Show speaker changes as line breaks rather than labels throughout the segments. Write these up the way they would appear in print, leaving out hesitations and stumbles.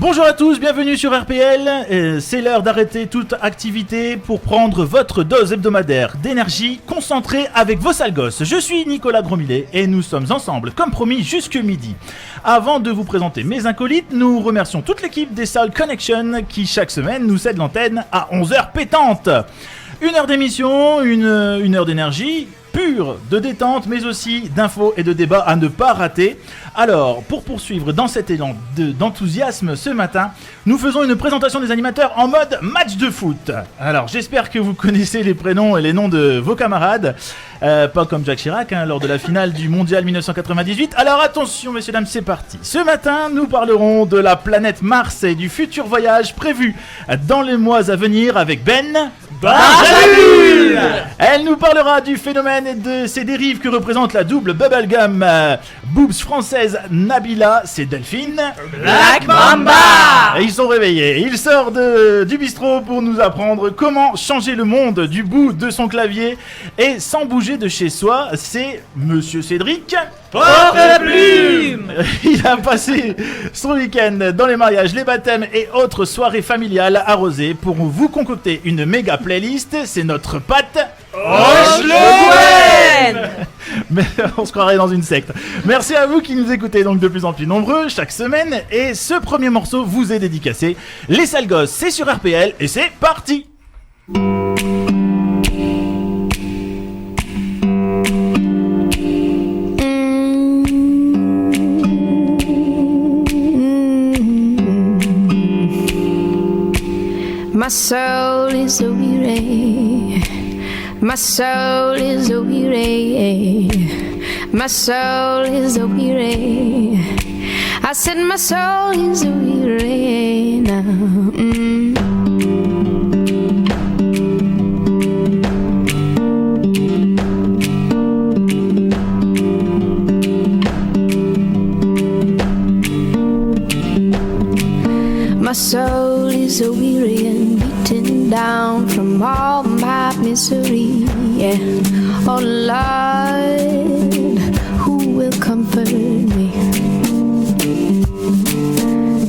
Bonjour à tous, bienvenue sur RPL. C'est l'heure d'arrêter toute activité pour prendre votre dose hebdomadaire d'énergie concentrée avec vos sales gosses. Je suis Nicolas Grosmillet et nous sommes ensemble, comme promis, jusque midi. Avant de vous présenter mes acolytes, nous remercions toute l'équipe des salles Connection qui chaque semaine nous cède l'antenne à 11h pétante. Une heure d'émission, une heure d'énergie pure, de détente, mais aussi d'infos et de débats à ne pas rater. Alors, pour poursuivre dans cet élan d'enthousiasme ce matin, nous faisons une présentation des animateurs en mode match de foot. Alors, j'espère que vous connaissez les prénoms et les noms de vos camarades. Pas comme Jacques Chirac, lors de la finale du Mondial 1998. Alors attention, messieurs, dames, c'est parti. Ce matin, nous parlerons de la planète Mars et du futur voyage prévu dans les mois à venir avec Ben Barjabul. Elle nous parlera du phénomène et de ses dérives que représente la double bubblegum boobs française Nabila, c'est Delphine
Black Mamba.
Et ils sont réveillés. Il sort du bistrot pour nous apprendre comment changer le monde du bout de son clavier et sans bouger de chez soi. C'est Monsieur Cédric
Porte-plume.
Il a passé son week-end dans les mariages, les baptêmes et autres soirées familiales arrosées pour vous concocter une méga playlist. C'est notre Pat
Hocheloen.
Mais on se croirait dans une secte. Merci à vous qui nous écoutez donc de plus en plus nombreux chaque semaine. Et ce premier morceau vous est dédicacé. Les sales gosses, c'est sur RPL et c'est parti.
My soul is a weary. My soul is a weary. My soul is a weary. I said my soul is a weary now. My soul is a weary and beaten down from all my misery. Yeah. Oh Lord, who will comfort me?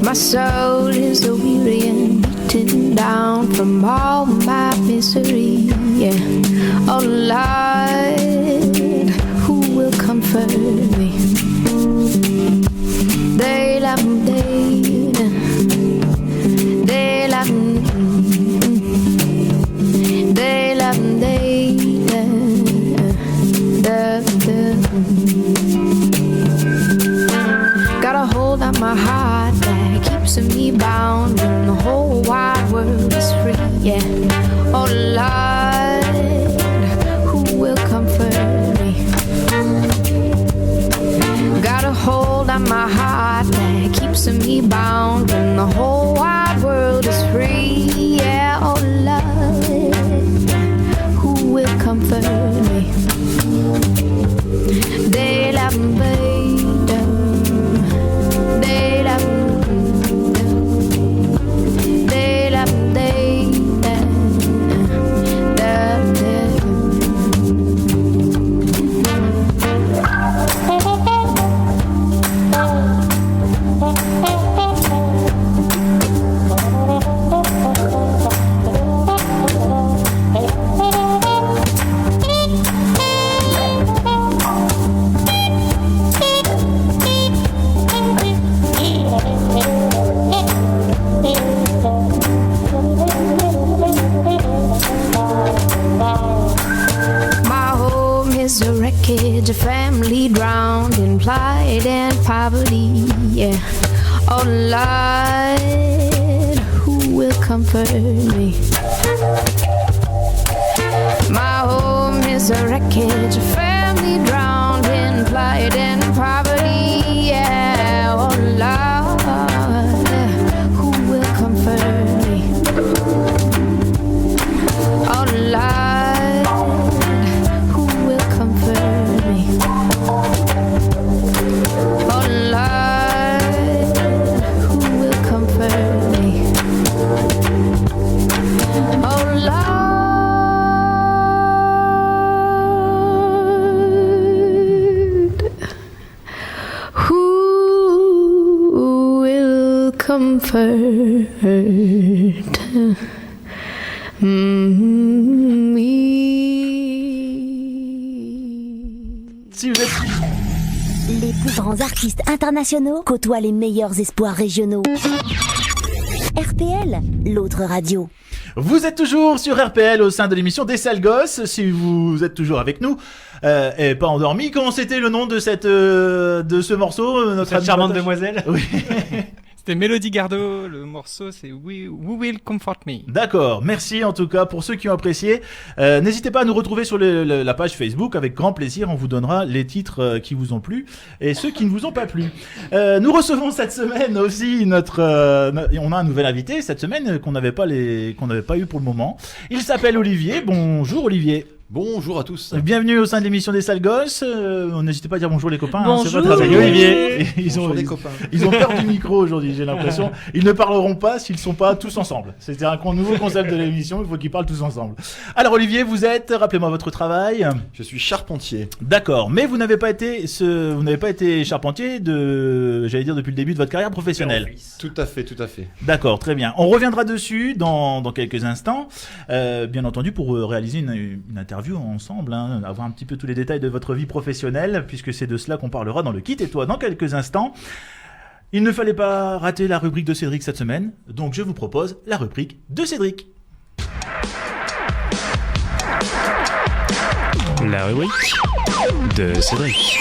My soul is a weary and beaten down from all my misery. Yeah. Oh Lord, who will comfort me? They love me. Got a hold on my heart that keeps me bound when the whole wide world is free. Yeah. Oh Lord, who will comfort me? Got a hold on my heart that keeps me bound when the whole wide world is free. Yeah. Oh Lord, who will comfort me? They love me. A family drowned in plight and poverty. Yeah. Oh Lord, who will comfort me? My home is a wreckage, a family drowned in plight and poverty. Yeah. Oh Lord, who will comfort me? Oh Lord. Who comfort.
Si vous êtes...
Les plus grands artistes internationaux côtoient les meilleurs espoirs régionaux. RPL, l'autre radio.
Vous êtes toujours sur RPL au sein de l'émission des Sales Gosses. Si vous êtes toujours avec nous et pas endormi, comment c'était le nom de de ce morceau, notre
Cette charmante demoiselle.
Oui.
C'était Mélodie Gardot, le morceau c'est Who Will Comfort Me.
D'accord, merci en tout cas pour ceux qui ont apprécié. N'hésitez pas à nous retrouver sur la page Facebook, avec grand plaisir, on vous donnera les titres qui vous ont plu et ceux qui ne vous ont pas plu. Nous recevons cette semaine aussi on a un nouvel invité cette semaine qu'on n'avait pas eu pour le moment. Il s'appelle Olivier. Bonjour Olivier.
Bonjour à tous.
Bienvenue au sein de l'émission des Sales Gosses. N'hésitez pas à dire bonjour les copains.
Bonjour.
Hein, c'est votre
Salut Olivier.
Bonjour les copains.
Ils ont peur du micro aujourd'hui, j'ai l'impression. Ils ne parleront pas s'ils ne sont pas tous ensemble. C'était un nouveau concept de l'émission, il faut qu'ils parlent tous ensemble. Alors Olivier, rappelez-moi votre travail.
Je suis charpentier.
D'accord, mais vous n'avez pas été charpentier depuis le début de votre carrière professionnelle.
Tout à fait.
D'accord, très bien. On reviendra dessus dans quelques instants, bien entendu pour réaliser une interview ensemble, hein, avoir un petit peu tous les détails de votre vie professionnelle, puisque c'est de cela qu'on parlera dans le Kit et toi dans quelques instants. Il ne fallait pas rater la rubrique de Cédric cette semaine, donc je vous propose la rubrique de Cédric.
La rubrique de Cédric.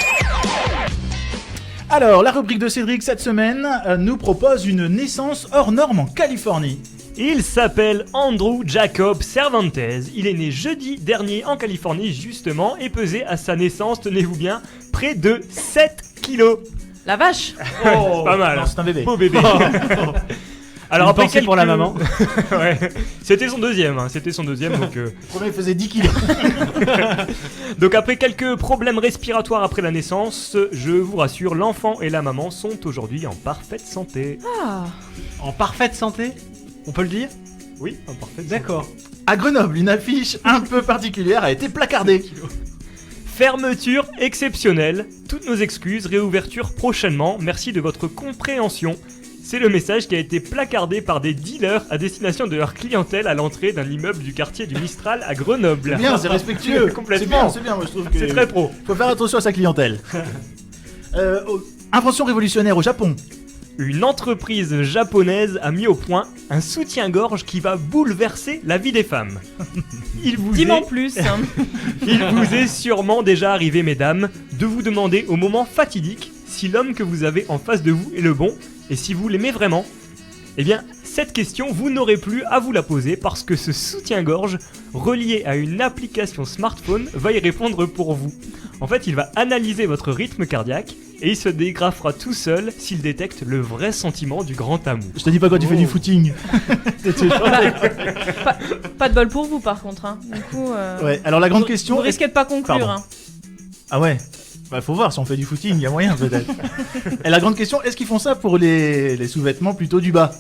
Alors, la rubrique de Cédric cette semaine nous propose une naissance hors norme en Californie.
Il s'appelle Andrew Jacob Cervantes. Il est né jeudi dernier en Californie justement et pesait à sa naissance, tenez-vous bien, près de 7 kilos.
La vache.
C'est pas mal.
Non, c'est un bébé.
Beau bébé. Alors
Une
après
pensée pour la maman.
Ouais. C'était son deuxième donc
Le premier il faisait 10 kilos.
donc après quelques problèmes respiratoires après la naissance, je vous rassure, l'enfant et la maman sont aujourd'hui en parfaite santé.
Ah.
En parfaite santé, on peut le dire?
Oui, en parfaite santé.
D'accord.
À Grenoble, une affiche un peu particulière a été placardée.
Fermeture exceptionnelle, toutes nos excuses, réouverture prochainement, merci de votre compréhension. C'est le message qui a été placardé par des dealers à destination de leur clientèle à l'entrée d'un immeuble du quartier du Mistral à Grenoble.
C'est bien, c'est respectueux.
Complètement.
C'est bien, moi je trouve que
C'est très pro.
faut faire attention à sa clientèle. Invention révolutionnaire au Japon.
Une entreprise japonaise a mis au point un soutien-gorge qui va bouleverser la vie des femmes. Il vous
Dis-m'en plus. Hein.
Il vous est sûrement déjà arrivé, mesdames, de vous demander au moment fatidique si l'homme que vous avez en face de vous est le bon et si vous l'aimez vraiment. Eh bien, cette question, vous n'aurez plus à vous la poser parce que ce soutien-gorge, relié à une application smartphone, va y répondre pour vous. En fait, il va analyser votre rythme cardiaque et il se dégrafera tout seul s'il détecte le vrai sentiment du grand amour.
Je te dis pas quand tu fais du footing. C'est toujours-
Pas de bol pour vous par contre. Hein. Du coup,
Ouais, alors la grande question.
vous risquez de pas conclure.
Pardon.
Hein.
Ah ouais. Bah faut voir si on fait du footing, il y a moyen peut-être. Et la grande question, est-ce qu'ils font ça pour les sous-vêtements plutôt du bas?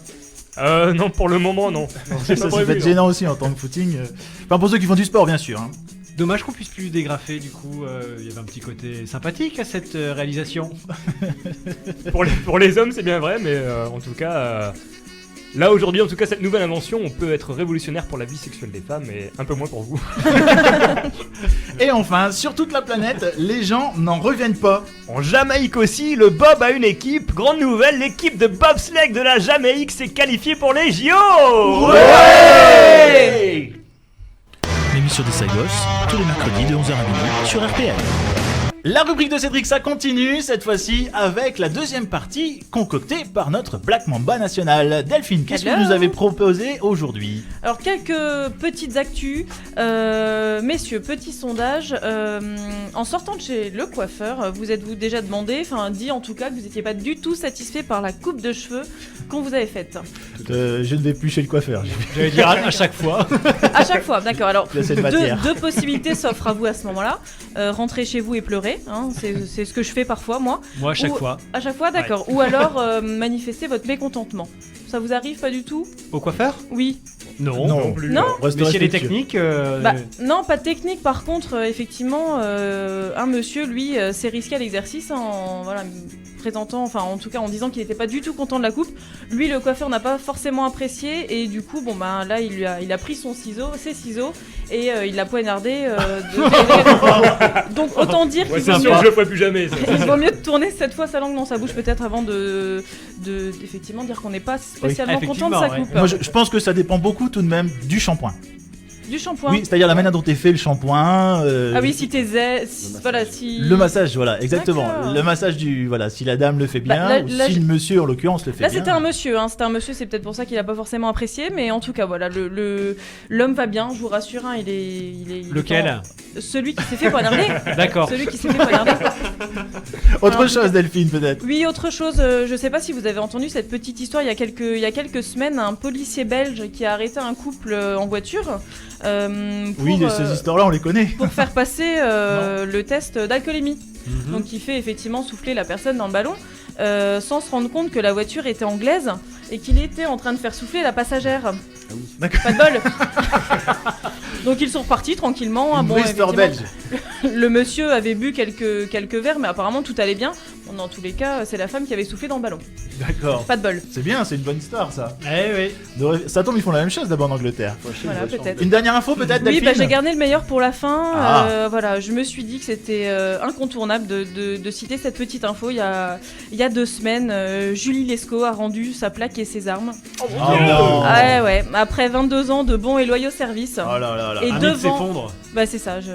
Non, pour le moment, non. C'est
Ça
pas
peut
prévu,
être gênant aussi en tant que footing. Enfin pour ceux qui font du sport bien sûr. Hein.
Dommage qu'on puisse plus dégrafer, du coup, il y avait un petit côté sympathique à cette réalisation.
Pour les hommes, c'est bien vrai, mais en tout cas, là aujourd'hui, en tout cas, cette nouvelle invention, on peut être révolutionnaire pour la vie sexuelle des femmes et un peu moins pour vous.
Et enfin, sur toute la planète, les gens n'en reviennent pas.
En Jamaïque aussi, le Bob a une équipe. Grande nouvelle, l'équipe de bobsleigh de la Jamaïque s'est qualifiée pour les JO.
Ouais.
L'émission des Sagos, tous les mercredis de 11h à midi sur RPL.
La rubrique de Cédric, ça continue, cette fois-ci avec la deuxième partie concoctée par notre Black Mamba national. Delphine, qu'est-ce que vous
Hello.
nous avez proposé aujourd'hui?
Alors quelques petites actus, messieurs, petit sondage. En sortant de chez le coiffeur, vous êtes-vous déjà demandé, enfin dit en tout cas que vous n'étiez pas du tout satisfait par la coupe de cheveux qu'on vous avait faite?
Je ne vais plus chez le coiffeur.
J'allais dire à chaque fois.
À chaque fois, d'accord. Alors
Il y a cette matière.
deux possibilités s'offrent à vous à ce moment-là. Rentrer chez vous et pleurer, hein, c'est ce que je fais parfois moi.
Moi, à chaque
Ou-
fois.
À chaque fois, d'accord. Ou alors manifester votre mécontentement. Ça vous arrive pas du tout?
Au coiffeur?
Oui.
Non.
plus.
Non.
Reste
Mais s'il y a des
respectueux.
techniques.
Bah, non, pas de technique. Par contre, effectivement, un monsieur, lui, s'est risqué à l'exercice en présentant, enfin en tout cas en disant qu'il n'était pas du tout content de la coupe. Lui, le coiffeur n'a pas forcément apprécié et du coup, bon ben là, il a pris ses ciseaux et il l'a poignardé. Donc autant dire qu'il vaut
Je le ferai plus jamais. Ça.
il vaut mieux tourner cette fois sa langue dans sa bouche peut-être avant de effectivement dire qu'on n'est pas spécialement content de sa
effectivement,
coupe.
Moi, je pense que ça dépend beaucoup tout de même du shampoing.
Du shampoing.
Oui, c'est-à-dire la manière dont est fait le shampoing.
Ah oui, si t'es voilà, si
Le massage, voilà, exactement.
D'accord.
Le massage si la dame le fait bien,
Bah, là,
ou
là,
si le monsieur en l'occurrence le fait
Là
bien.
c'était un monsieur, c'est peut-être pour ça qu'il a pas forcément apprécié, mais en tout cas voilà, l'homme va bien, je vous rassure, hein, il est
Lequel?
celui qui s'est fait poignarder.
D'accord.
Celui qui s'est fait poignarder.
Autre
Ah,
chose, Delphine, peut-être.
Oui, autre chose, je sais pas si vous avez entendu cette petite histoire il y a quelques semaines, un policier belge qui a arrêté un couple en voiture.
Oui, ces histoires-là, on les connaît.
Pour faire passer le test d'alcoolémie.
Mhm.
Donc il fait effectivement souffler la personne dans le ballon sans se rendre compte que la voiture était anglaise et qu'il était en train de faire souffler la passagère.
D'accord.
Pas de bol. Donc ils sont repartis tranquillement.
Une
Bon,
vraie histoire belge.
le monsieur avait bu quelques verres, mais apparemment tout allait bien. Bon, dans tous les cas, c'est la femme qui avait soufflé dans le ballon.
D'accord.
Pas de bol.
C'est bien, c'est une bonne histoire, ça.
Eh oui.
Ça tombe, ils font la même chose d'abord en Angleterre.
Voilà, peut-être.
Une dernière info, peut-être,
Oui,
Delphine.
bah, j'ai gardé le meilleur pour la fin.
Ah.
Voilà, je me suis dit que c'était incontournable de citer cette petite info. Il y a 2 semaines, Julie Lescaut a rendu sa plaque et ses armes.
Oh non.
Ah ouais, après 22 ans de bons et loyaux services.
Oh là là là.
Et
Un mythe
devant,
s'effondre.
bah c'est ça. Je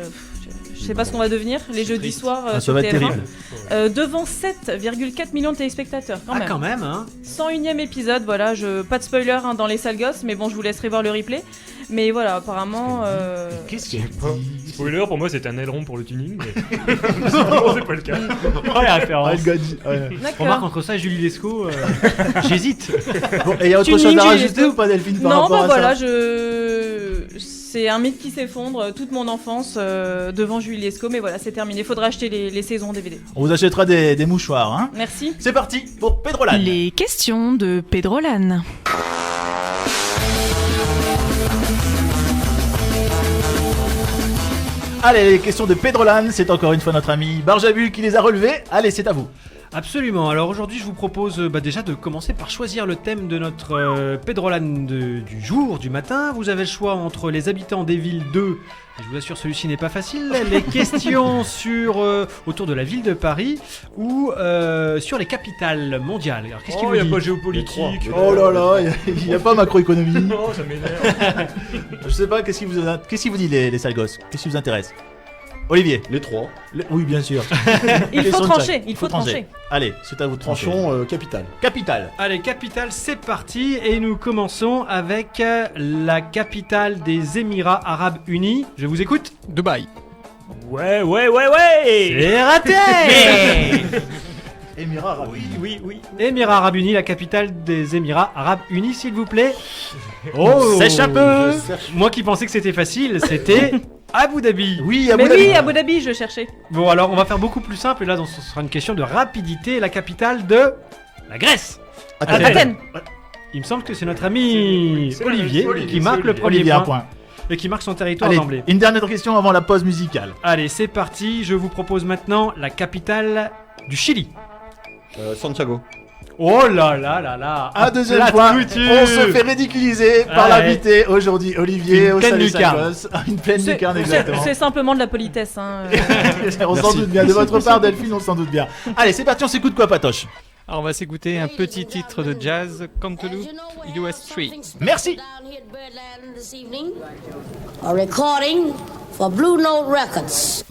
sais pas ce qu'on va devenir les jeudis
triste.
soirs
Ah, ça
sur
va être
TF1.
terrible.
Devant 7,4 millions de téléspectateurs quand
Ah,
même.
quand même, hein.
101e épisode, voilà, pas de spoiler hein, dans les sales gosses, mais bon, je vous laisserai voir le replay. Mais voilà, apparemment.
Qu'est-ce qu'il y a?
Spoiler, pour moi c'était un aileron pour le tuning, mais visiblement, c'est pas le cas.
Oh, la référence.
Ah, le gars dit- ouais.
Remarque,
D'accord.
entre ça et Julie Lescaut, j'hésite.
Bon, et il y a autre
Tuning,
chose à
Julie
rajouter
Lescaut.
ou pas, Delphine, par
Non,
rapport
bah
à
voilà,
ça
c'est un mythe qui s'effondre, toute mon enfance devant Julie Lescaut, mais voilà, c'est terminé. Faudra acheter les saisons DVD.
On vous achètera des mouchoirs, hein.
Merci.
C'est parti pour Pedrolan.
Les questions de Pedrolan.
Allez, les questions de Pedrolan, c'est encore une fois notre ami Barjabu qui les a relevées. Allez, c'est à vous.
Absolument. Alors aujourd'hui, je vous propose déjà de commencer par choisir le thème de notre Pedrolan du jour, du matin. Vous avez le choix entre les habitants des villes de... Et je vous assure, celui-ci n'est pas facile. Les questions autour de la ville de Paris ou sur les capitales mondiales. Alors, qu'est-ce qu'il
Oh,
vous
y a
dit
pas géopolitique.
Oh là là, il n'y a pas macroéconomie.
Non, ça m'énerve.
Je sais pas, qu'est-ce qui vous dit les sales gosses? Qu'est-ce qui vous intéresse? Olivier.
Les trois.
Oui, bien sûr.
Il
Question
faut
de
trancher,
chaque.
il faut trancher.
Allez, c'est à vous de trancher.
Tranchons, capitale.
Capitale.
Allez, capitale, c'est parti. Et nous commençons avec la capitale des Émirats Arabes Unis. Je vous écoute.
Dubaï.
Ouais.
C'est raté.
Émirats Arabes.
Oui.
Émirats Arabes Unis, la capitale des Émirats Arabes Unis, s'il vous plaît. Oh,
Sèche un peu.
Moi qui pensais que c'était facile, c'était Abu Dhabi.
Oui, Abu
Mais
Dhabi.
oui, Abu Dhabi, je cherchais.
Bon, alors on va faire beaucoup plus simple. Et là, ce sera une question de rapidité. La capitale de la Grèce.
Athènes.
Il me semble que c'est notre ami
C'est
Olivier
Olivier,
qui marque
c'est
le
Olivier.
premier
Olivier, un
point,
point.
et qui marque son territoire
Allez,
d'emblée.
une dernière question avant la pause musicale.
Allez, c'est parti. Je vous propose maintenant la capitale du Chili.
Santiago.
Oh là là là là.
Un deuxième
plat de
point.
couture.
On se fait ridiculiser par
Ouais.
l'invité aujourd'hui, Olivier.
Une
au
pleine
Salé
lucarne.
Sacos. Une pleine lucarne, exactement.
C'est simplement de la politesse. Hein.
On s'en doute bien. De votre part, Delphine, on s'en doute bien. Allez, c'est parti, on s'écoute quoi, Patoche?
Alors on va s'écouter un petit titre de jazz, Cantaloupe US 3.
Merci.
A recording for Blue Note Records.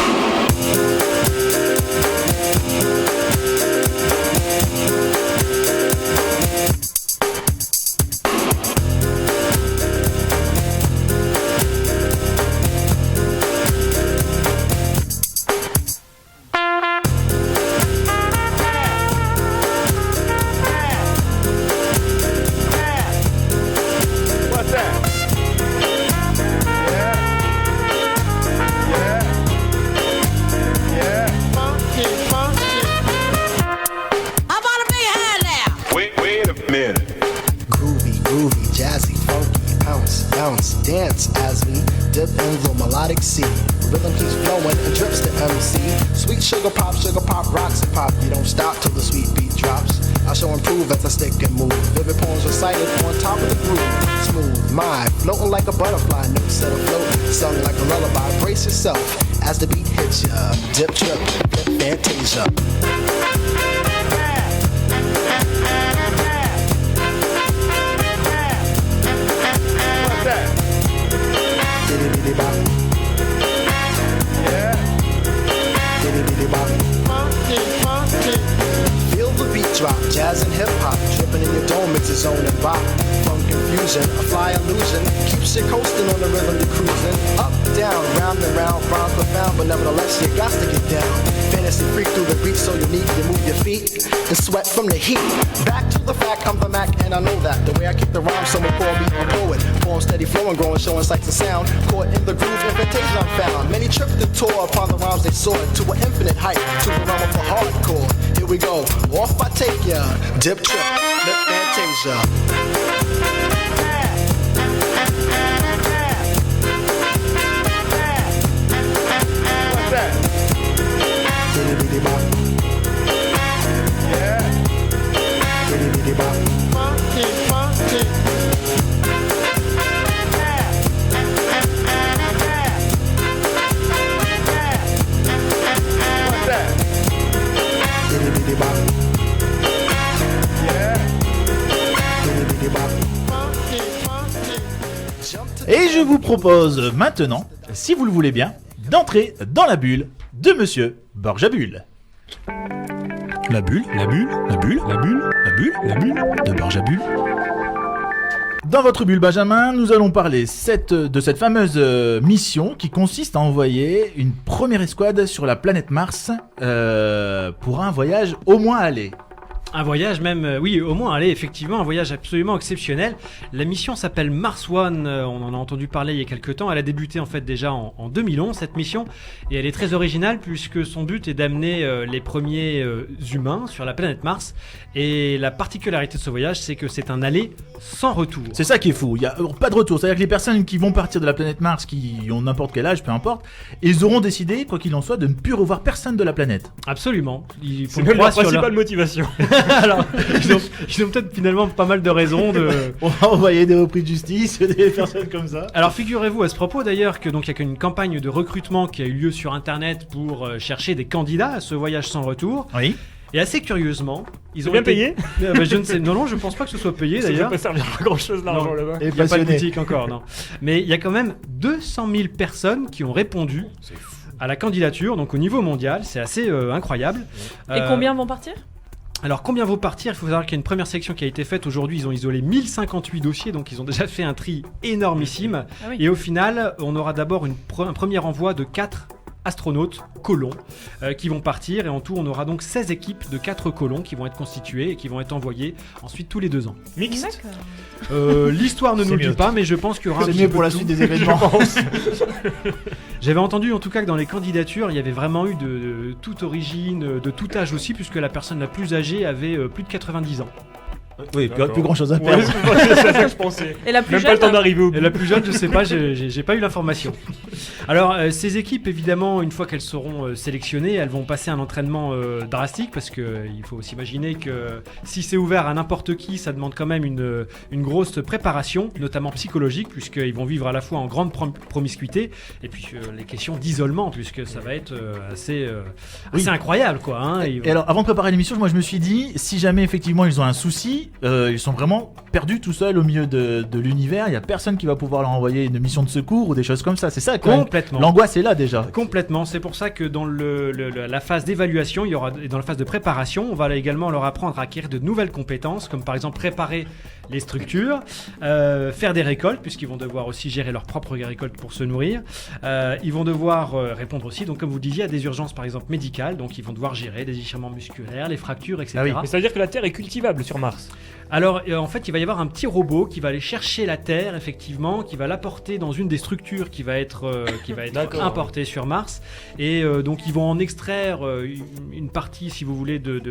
Dixie. Rhythm keeps flowing and drips to MC. Sweet sugar pop, rocks and pop. You don't stop till the sweet beat drops. I shall improve as I stick and move. Vivid poems recited on top of the groove. Smooth, my floating like a butterfly, notes set afloat, sung like a lullaby. Brace yourself as the beat hits ya. Dip, trip, flip, fantasia. What's that? Diddy bop. Yeah. Diddy bop. Funky, funky. Feel the beat drop, jazz and hip hop, tripping in your dome, it's a zone and bop. Funk confusion, a fly illusion, keeps you coasting on the rhythm you're cruising. Up, down, round and round, rhymes profound, but nevertheless you got to get down. Fantasy freak through the beat, so unique, you move your feet and sweat from the heat. Back to the fact, I'm the Mac, and I know that. The way I kick the rhyme, someone call me a poet. Poem steady flowing, growing, showing sights and sound. Caught in the groove, invitation I'm found. Many tripped and tore upon the rhymes they soared to an infinite height, to the realm of a hardcore. Here we go, off I take ya. Dip, trip, lip, fantasia. What's that? Diddy bop. Yeah. Diddy bop. Funky, funky. What's that? Diddy bop. Yeah. Diddy bop. Funky, funky.
Et je vous propose maintenant, si vous le voulez bien, d'entrer dans la bulle de Monsieur Borja Bulle.
La bulle, la bulle, la bulle, la bulle, la bulle, la bulle de Borja Bulle.
Dans votre bulle, Benjamin, nous allons parler de cette fameuse mission qui consiste à envoyer une première escouade sur la planète Mars pour un voyage au moins aller.
Un voyage même, oui, au moins, allez, effectivement, un voyage absolument exceptionnel. La mission s'appelle Mars One, on en a entendu parler il y a quelques temps. Elle a débuté en fait déjà en 2011, cette mission, et elle est très originale puisque son but est d'amener les premiers humains sur la planète Mars. Et la particularité de ce voyage, c'est que c'est un aller sans retour.
C'est ça qui est fou, il n'y a pas de retour. C'est-à-dire que les personnes qui vont partir de la planète Mars, qui ont n'importe quel âge, peu importe, ils auront décidé, quoi qu'il en soit, de ne plus revoir personne de la planète.
Absolument.
C'est même la principale motivation.
Alors, ils ont peut-être finalement pas mal de raisons de...
On va envoyer des repris de justice, des personnes comme ça.
Alors figurez-vous à ce propos d'ailleurs qu'il y a une campagne de recrutement qui a eu lieu sur internet pour chercher des candidats à ce voyage sans retour.
Oui.
Et assez curieusement, ils ont
bien
été
payé.
Je ne sais, non, je pense pas que ce soit payé d'ailleurs.
Ça peut pas servir à grand chose l'argent
Non.
là-bas.
Il n'y a pas de boutique encore, non. Mais il y a quand même 200 000 personnes qui ont répondu à la candidature, donc au niveau mondial, c'est assez incroyable.
Et combien vont partir ?
Alors combien vont partir ? Il faut savoir qu'il y a une première sélection qui a été faite. Aujourd'hui, ils ont isolé 1058 dossiers, donc ils ont déjà fait un tri énormissime.
Ah oui.
Et au final, on aura d'abord un premier envoi de 4 astronautes colons qui vont partir, et en tout on aura donc 16 équipes de 4 colons qui vont être constituées et qui vont être envoyées ensuite tous les 2 ans.
Mixte.
L'histoire ne nous le dit pas, mais je pense qu'il y aura un
C'est
petit
mieux
peu
pour la
de
suite
tout.
des événements.
J'avais entendu en tout cas que dans les candidatures il y avait vraiment eu de toute origine, de tout âge aussi, puisque la personne la plus âgée avait plus de 90 ans.
Oui, plus grand chose à
Ouais,
perdre.
c'est ça que je pensais.
Et la plus
Même
jeune,
pas le temps d'arriver au bout.
Et la plus jeune, je sais pas, j'ai pas eu l'information. Alors, ces équipes, évidemment, une fois qu'elles seront sélectionnées, elles vont passer un entraînement drastique, parce que il faut s'imaginer que si c'est ouvert à n'importe qui, ça demande quand même une grosse préparation, notamment psychologique, puisqu'ils vont vivre à la fois en grande promiscuité, et puis les questions d'isolement, puisque ça va être assez incroyable, quoi. Hein,
Et alors, avant de préparer l'émission, moi je me suis dit, si jamais effectivement ils ont un souci, ils sont vraiment perdus tout seuls au milieu de l'univers, il n'y a personne qui va pouvoir leur envoyer une mission de secours ou des choses comme ça, c'est ça quand même.
Complètement.
L'angoisse est là déjà.
Complètement, c'est pour ça que dans la phase d'évaluation, et dans la phase de préparation, on va également leur apprendre à acquérir de nouvelles compétences, comme par exemple préparer les structures, faire des récoltes, puisqu'ils vont devoir aussi gérer leurs propres récoltes pour se nourrir. Ils vont devoir répondre aussi, donc comme vous disiez, à des urgences par exemple médicales, donc ils vont devoir gérer des déchirements musculaires, les fractures, etc.
Ah oui.
Mais ça veut dire que la Terre est cultivable sur Mars.
Alors, en fait, il va y avoir un petit robot qui va aller chercher la Terre, effectivement, qui va l'apporter dans une des structures qui va être importée sur Mars. Et donc, ils vont en extraire une partie, si vous voulez, de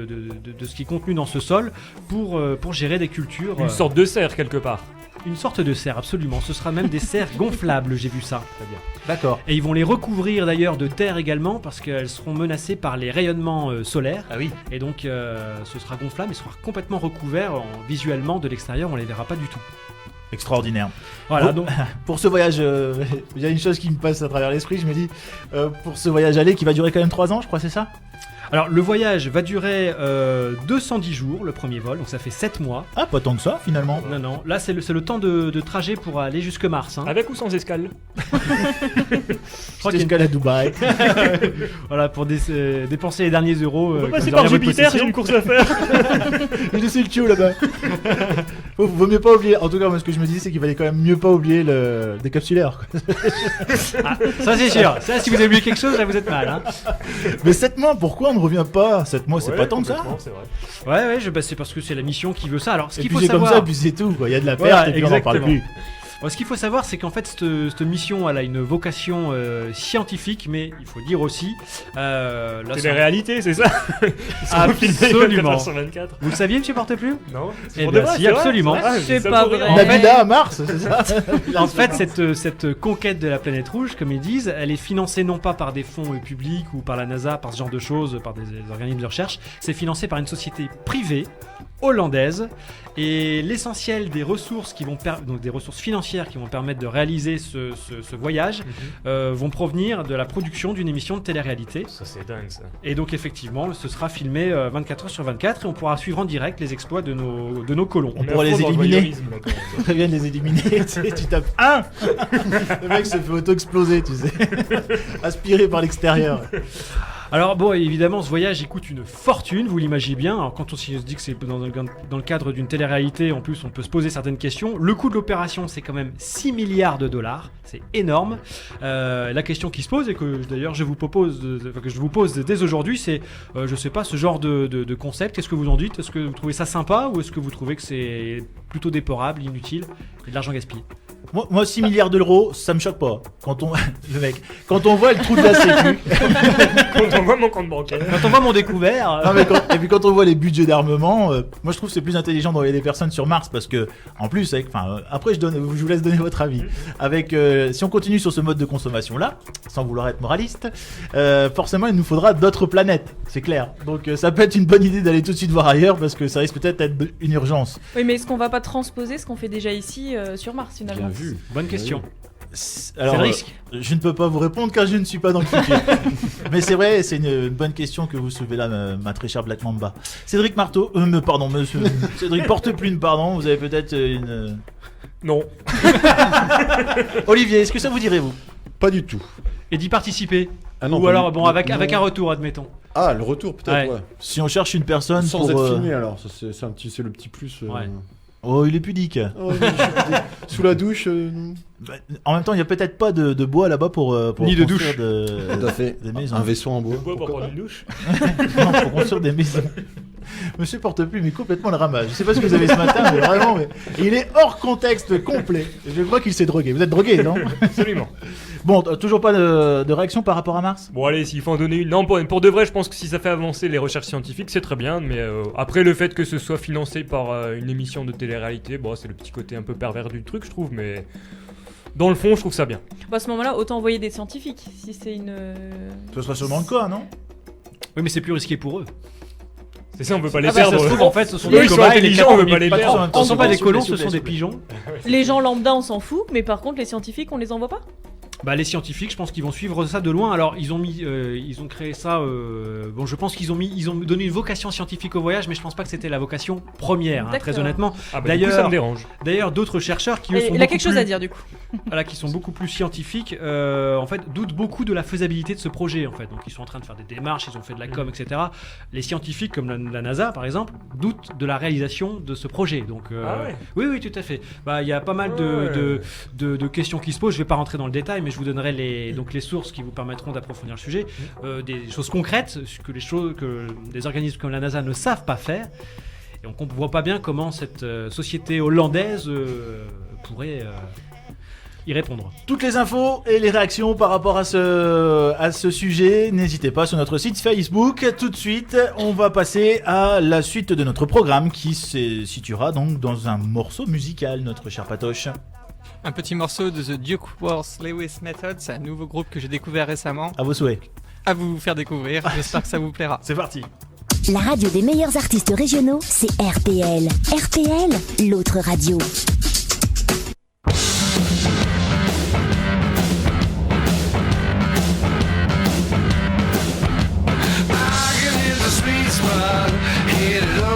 ce qui est contenu dans ce sol pour gérer des cultures.
Une sorte de serre, quelque part.
Une sorte de serre, absolument. Ce sera même des serres gonflables, j'ai vu ça.
Très bien.
D'accord.
Et ils vont les recouvrir d'ailleurs de terre également parce qu'elles seront menacées par les rayonnements solaires.
Ah oui.
Et donc ce sera gonflable et sera complètement recouvert visuellement de l'extérieur, on les verra pas du tout.
Extraordinaire.
Voilà,
Bon,
donc
pour ce voyage, il y a une chose qui me passe à travers l'esprit, je me dis, pour ce voyage aller qui va durer quand même 3 ans, je crois, c'est ça ?
alors le voyage va durer 210 jours, le premier vol, donc ça fait 7 mois.
Ah, pas tant que ça, finalement.
Non, là c'est le temps de trajet pour aller jusque Mars. Hein.
Avec ou sans escale?
Je crois qu'il y a
escale à Dubaï.
Voilà, pour dépenser les derniers euros.
On va passer par Jupiter, j'ai une course à faire.
J'ai laissé le tuyau là-bas. Vaut mieux pas oublier. En tout cas, moi, ce que je me dis, c'est qu'il fallait quand même mieux pas oublier le décapsulaire.
Ah, ça c'est sûr. Ça, si vous avez oublié quelque chose, là vous êtes mal. Hein.
Mais 7 mois, pourquoi on ne revient pas 7 mois, c'est pas tant que ça.
C'est vrai.
Ouais, c'est parce que c'est la mission qui veut ça. Alors, ce
Et
qu'il
puis
faut
c'est
savoir.
comme ça, puis c'est tout, quoi. Il y a de la perte
Voilà,
et puis on n'en parle
exactement.
plus.
Bon, ce qu'il faut savoir, c'est qu'en fait, cette mission, elle a une vocation scientifique, mais il faut dire aussi.
C'est des réalités, c'est ça?
Absolument.
24.
Vous le saviez, monsieur Porteplume?
Non.
Eh bien, si, absolument.
C'est pas vrai.
En fait,
Nabila à Mars, c'est ça.
En fait, cette conquête de la planète rouge, comme ils disent, elle est financée non pas par des fonds publics ou par la NASA, par ce genre de choses, par des organismes de recherche. C'est financé par une société privée hollandaise. Et l'essentiel des ressources donc des ressources financières qui vont permettre de réaliser ce voyage vont provenir de la production d'une émission de télé-réalité.
Ça, c'est dingue, ça.
Et donc effectivement, ce sera filmé 24 heures sur 24 et on pourra suivre en direct les exploits de nos colons.
On pourra les éliminer. Très bien de les éliminer. Tu tapes 1. Le mec se fait auto-exploser, tu sais. Aspiré par l'extérieur.
Alors bon, évidemment, ce voyage, il coûte une fortune, vous l'imaginez bien. Alors, quand on se dit que c'est dans le cadre d'une télé-réalité, en plus, on peut se poser certaines questions. Le coût de l'opération, c'est quand même 6 milliards de dollars. C'est énorme. La question qui se pose, et que d'ailleurs je vous pose dès aujourd'hui, c'est, je sais pas, ce genre de concept, qu'est-ce que vous en dites? Est-ce que vous trouvez ça sympa ou est-ce que vous trouvez que c'est plutôt déplorable, inutile et de l'argent gaspillé?
Moi, 6 milliards d'euros, ça me choque pas. Quand on voit le trou de la sécu.
Quand on voit mon compte bancaire.
Quand on voit mon découvert.
Non, mais et puis quand on voit les budgets d'armement, moi je trouve que c'est plus intelligent d'envoyer des personnes sur Mars parce que, en plus, après je vous laisse donner votre avis. Si on continue sur ce mode de consommation là, sans vouloir être moraliste, forcément il nous faudra d'autres planètes, c'est clair. Donc ça peut être une bonne idée d'aller tout de suite voir ailleurs parce que ça risque peut-être d'être une urgence.
Oui, mais est-ce qu'on va pas transposer ce qu'on fait déjà ici sur Mars finalement?
Bien vu.
Bonne question.
Alors,
c'est le risque.
Je ne peux pas vous répondre car je ne suis pas dans le futur. Mais c'est vrai, c'est une bonne question que vous soulevez là, ma très chère Black Mamba. Cédric Marteau, monsieur Cédric Porteplume, pardon, vous avez peut-être une...
Non.
Olivier, est-ce que ça vous dirait, vous?
Pas du tout.
Et d'y participer.
Ah non,
ou
pas
alors,
du-
bon, avec
non.
un retour, admettons.
Ah, le retour peut-être,
Ouais.
ouais.
Si on cherche une personne
Sans
pour...
être filmé alors, ça, c'est le petit plus.
Ouais.
Oh, il est pudique.
Oh, je suis sous la douche.
Bah, en même temps, il n'y a peut-être pas de bois là-bas pour
Ni de
construire
Tout à fait.
des maisons.
Un vaisseau en bois.
Bois pour
pourquoi
prendre une douche.
Non, pour construire des maisons. Monsieur Porteplume est complètement le ramage. Je sais pas ce que vous avez ce matin, mais vraiment, il est hors contexte complet. Je crois qu'il s'est drogué. Vous êtes drogué, non?
Absolument.
Bon, toujours pas de réaction par rapport à Mars?
Bon, allez, s'il faut en donner une. Non, pour de vrai, je pense que si ça fait avancer les recherches scientifiques, c'est très bien. Mais après, le fait que ce soit financé par une émission de télé-réalité, bon, c'est le petit côté un peu pervers du truc, je trouve. Mais dans le fond, je trouve ça bien.
Bah, à ce moment-là, autant envoyer des scientifiques si c'est une.
Ce sera sûrement le cas, non?
Oui, mais c'est plus risqué pour eux.
C'est ça, on peut pas les
bah,
perdre.
ça se trouve, en fait, ce sont
Eux,
des
ils sont
cobayes,
intelligents, on veut pas les
Pas trop,
perdre.
en même
Ce sont pas des colons,
s'il vous
ce sont
plaît,
des
s'il vous
pigeons.
Les gens lambda, on s'en fout, mais par contre, les scientifiques, on les envoie pas?
Bah, les scientifiques, je pense qu'ils vont suivre ça de loin. Alors, ils ont créé ça. Bon, je pense qu'ils ont donné une vocation scientifique au voyage, mais je pense pas que c'était la vocation première, hein, très
D'accord.
honnêtement.
Ah, bah, du coup, ça me dérange.
D'ailleurs, d'autres chercheurs qui eux, sont
Il a
beaucoup
quelque chose
plus-
à dire du coup.
Voilà, qui sont beaucoup plus scientifiques, en fait, doutent beaucoup de la faisabilité de ce projet, en fait. Donc, ils sont en train de faire des démarches, ils ont fait de la com, etc. Les scientifiques, comme la NASA, par exemple, doutent de la réalisation de ce projet. Donc,
Ah ouais.
oui, tout à fait. Bah, il y a pas mal de questions qui se posent. Je vais pas rentrer dans le détail, mais je vous donnerai les sources qui vous permettront d'approfondir le sujet. Des choses concrètes que des organismes comme la NASA ne savent pas faire. Et on ne voit pas bien comment cette société hollandaise pourrait y répondre.
Toutes les infos et les réactions par rapport à ce sujet, n'hésitez pas sur notre site Facebook. Tout de suite, on va passer à la suite de notre programme qui se situera donc dans un morceau musical, notre cher Patoche.
Un petit morceau de The Duckworth Lewis Method, c'est un nouveau groupe que j'ai découvert récemment.
À vos souhaits.
À vous faire découvrir, j'espère que ça vous plaira.
C'est parti.
La radio des meilleurs artistes régionaux, c'est RPL. RPL, l'autre radio.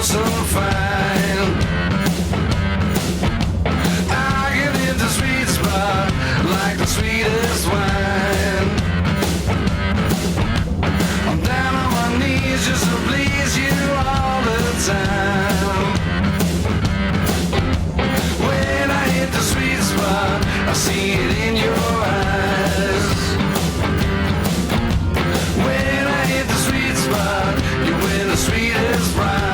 So fine. I get in the sweet spot like the sweetest wine. I'm down on my knees just to please you all the time. When I hit the sweet spot, I see it in your eyes. When I hit the sweet spot, you win the sweetest prize.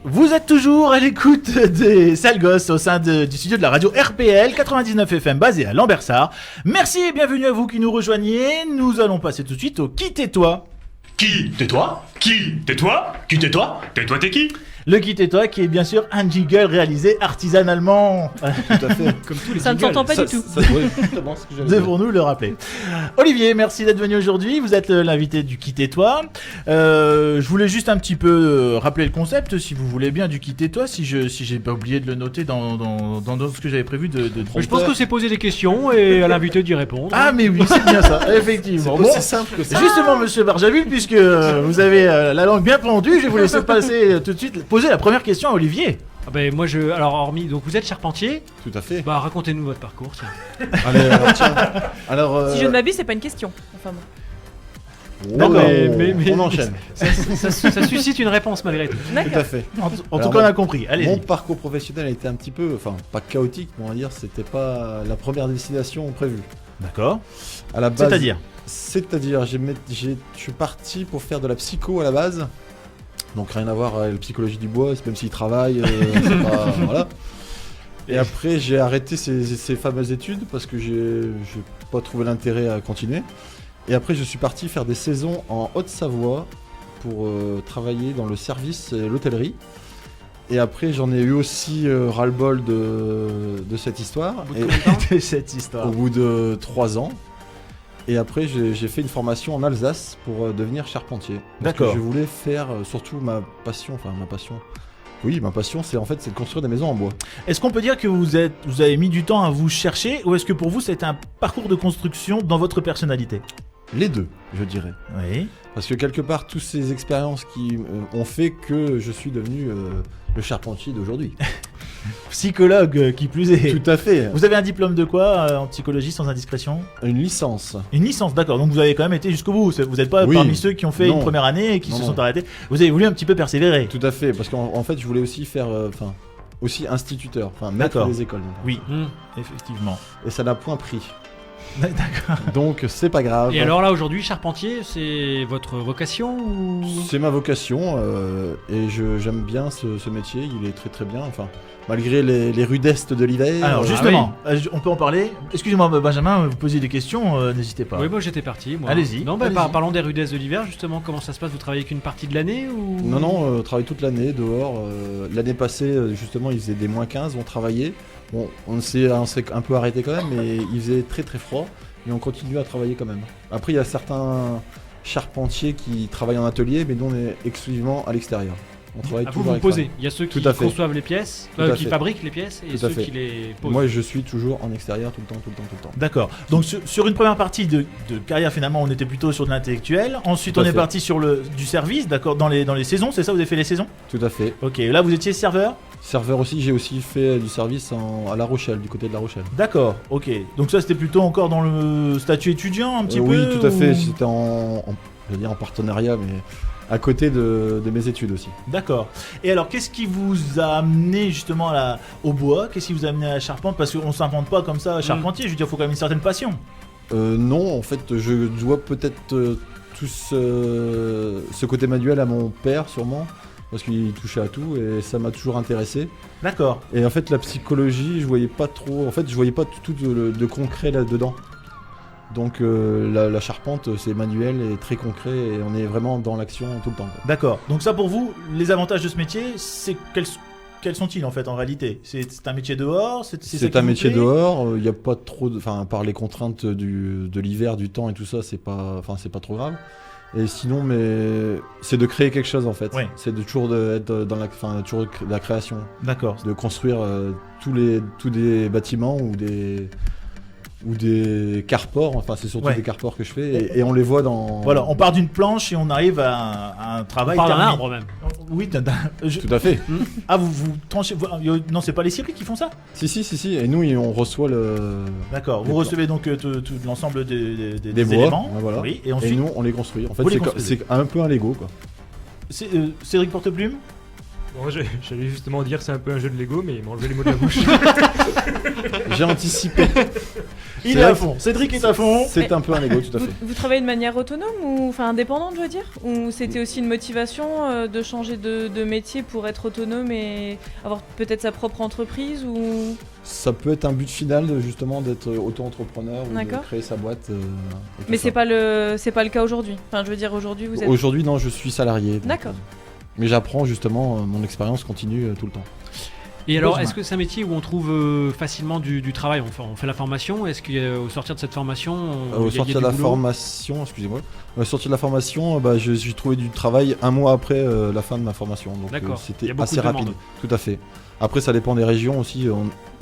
Vous êtes toujours à l'écoute des sales gosses au sein du studio de la radio RPL 99 FM basé à Lambersart. Merci et bienvenue à vous qui nous rejoignez. Nous allons passer tout de suite au Qui tais-toi.
Qui tais-toi? Qui tais-toi? Qui tais-toi? Tais-toi, t'es qui?
Le Qui tais-toi qui est bien sûr un jingle réalisé artisanalement.
Tout à fait.
Comme tous les
Ça ne s'entend pas du tout.
Devons-nous le rappeler. Olivier, merci d'être venu aujourd'hui. Vous êtes l'invité du Qui tais-toi. Je voulais juste un petit peu rappeler le concept, si vous voulez bien, du Qui tais-toi, si j'ai pas oublié de le noter dans ce que j'avais prévu de
Je pense que c'est poser des questions et à l'invité d'y répondre.
Ah mais oui, c'est bien ça, effectivement.
C'est aussi simple que ça.
Justement, monsieur Barjaville, puisque vous avez la langue bien pendue, je vais vous laisser passer tout de suite, poser la première question à Olivier.
Ah ben moi alors hormis, donc vous êtes charpentier.
Tout à fait.
Bah racontez-nous votre parcours, tiens.
Allez, alors tiens. Alors,
Si je ne m'abuse, c'est pas une question. Enfin bon.
D'accord,
on enchaîne.
Ça suscite une réponse malgré tout.
Tout à fait.
En tout cas, on a compris. Allez.
Mon parcours professionnel a été un petit peu, enfin pas chaotique, mais on va dire, c'était pas la première destination prévue.
D'accord.
À la base.
C'est-à-dire,
je suis parti pour faire de la psycho à la base. Donc rien à voir avec la psychologie du bois, même s'il travaille, c'est pas, voilà. Et après j'ai arrêté ces fameuses études parce que j'ai pas trouvé l'intérêt à continuer. Et après je suis parti faire des saisons en Haute-Savoie pour travailler dans le service et l'hôtellerie. Et après j'en ai eu aussi ras-le-bol de cette histoire. Au bout de 3 ans. Et après, j'ai fait une formation en Alsace pour devenir charpentier.
D'accord.
Parce que je voulais faire surtout ma passion. Oui, ma passion, c'est de construire des maisons en bois.
est-ce qu'on peut dire que vous avez mis du temps à vous chercher, ou est-ce que pour vous, c'est un parcours de construction dans votre personnalité?
Les deux, je dirais.
Oui.
Parce que quelque part, toutes ces expériences qui ont fait que je suis devenu le charpentier d'aujourd'hui.
Psychologue, qui plus est.
Tout à fait.
Vous avez un diplôme de quoi en psychologie, sans indiscrétion?
Une licence.
Une licence, d'accord. Donc vous avez quand même été jusqu'au bout. Vous n'êtes pas parmi ceux qui ont fait une première année et qui se sont arrêtés. Vous avez voulu un petit peu persévérer.
Tout à fait, parce qu'en fait, je voulais aussi faire, aussi instituteur, maître des écoles.
Oui, effectivement.
Et ça n'a point pris.
D'accord.
Donc c'est pas grave.
Et alors là, aujourd'hui, charpentier, c'est votre vocation ou...
C'est ma vocation et j'aime bien ce métier, il est très très bien, enfin, malgré les rudesses de l'hiver.
Alors justement, on peut en parler. Excusez-moi Benjamin, vous posez des questions, n'hésitez pas.
Oui, moi j'étais parti. Moi.
Allez-y.
Non,
allez-y.
parlons des rudesses de l'hiver, justement, comment ça se passe? Vous travaillez qu'une partie de l'année ou...
Non, on travaille toute l'année dehors. L'année passée, justement, il faisait des moins 15, on travaillait. Bon, on s'est un peu arrêté quand même, mais il faisait très très froid. Mais on continue à travailler quand même. Après, il y a certains charpentiers qui travaillent en atelier, mais nous on est exclusivement à l'extérieur. On travaille
vous
toujours à
posez.
l'extérieur.
Il y a ceux qui
Tout à fait.
conçoivent les pièces,
Tout à
qui
fait.
fabriquent les pièces, et
Tout à
ceux
fait.
qui les posent.
Moi, je suis toujours en extérieur tout le temps.
D'accord. Donc sur une première partie de carrière, finalement, on était plutôt sur de l'intellectuel. Ensuite,
Tout à
on est
fait.
parti sur du service, d'accord, dans les saisons. C'est ça, vous avez fait les saisons?
Tout à fait.
Ok. Là, vous étiez serveur.
Serveur aussi, j'ai aussi fait du service à La Rochelle, du côté de La Rochelle.
D'accord. Ok. Donc ça, c'était plutôt encore dans le statut étudiant, un petit peu.
Oui, tout à
ou-
fait. C'était je veux dire en partenariat, mais à côté de mes études aussi.
D'accord. Et alors, qu'est-ce qui vous a amené justement au bois? Qu'est-ce qui vous a amené à la charpente? Parce qu'on s'invente pas comme ça charpentier. Je veux dire, il faut quand même une certaine passion.
Non, en fait, je dois peut-être tout ce côté manuel à mon père, sûrement, parce qu'il touchait à tout et ça m'a toujours intéressé.
D'accord.
Et en fait, la psychologie, je voyais pas trop. En fait, je voyais pas tout de concret là-dedans. Donc, la charpente, c'est manuel et très concret et on est vraiment dans l'action tout le temps, quoi.
D'accord. Donc ça, pour vous, les avantages de ce métier, c'est quels sont-ils en fait en réalité? C'est un métier dehors? C'est ça qui
un
vous
métier
plaît
dehors. Il n'y a pas trop, enfin, par les contraintes de l'hiver, du temps et tout ça, c'est pas trop grave. Et sinon, mais c'est de créer quelque chose en fait.
Oui.
C'est de toujours être dans toujours de la création.
D'accord.
De construire tous des bâtiments ou des carports. Enfin, c'est surtout
Ouais.
des carports que je fais et on les voit dans.
Voilà, on part d'une planche et on arrive à un travail.
On parle d'un
terminé.
arbre même.
Oui,
Tout à fait.
Ah, vous tranchez. Non, c'est pas les scieries qui font ça?
Si. Et nous, on reçoit le.
D'accord. Vous recevez donc tout l'ensemble des
Des bois,
éléments.
ouais, voilà.
Oui. Et
Et
ensuite,
nous, on les construit. En fait,
Vous les construisez.
c'est un peu un Lego, quoi.
Cédric Porteplume.
Bon, j'allais justement dire c'est un peu un jeu de Lego, mais il m'a enlevé les mots de la bouche.
J'ai anticipé.
Il
C'est
est
vrai
à
que
fond. Cédric est à fond.
C'est un peu un Lego, tout à fait.
Vous travaillez de manière autonome ou enfin indépendante, je veux dire? Ou c'était aussi une motivation de changer de métier pour être autonome et avoir peut-être sa propre entreprise ou...
Ça peut être un but final, justement, d'être auto-entrepreneur ou de
D'accord.
créer sa boîte. Et tout
Mais
ça.
c'est pas le cas aujourd'hui. Enfin, je veux dire aujourd'hui vous êtes.
Aujourd'hui, non, je suis salarié. donc,
D'accord.
mais j'apprends justement, mon expérience continue tout le temps.
Et alors,
Heureusement.
est-ce que c'est un métier où on trouve facilement du travail? On fait la formation. Est-ce qu'au sortir de cette formation,
Au
il y a
sortir de
du
la
boulot
formation, excusez-moi, au sortir de la formation, j'ai trouvé du travail un mois après la fin de ma formation. Donc
D'accord. Il y
c'était
a beaucoup
assez
de
rapide.
demandes.
Tout à fait. Après, ça dépend des régions aussi.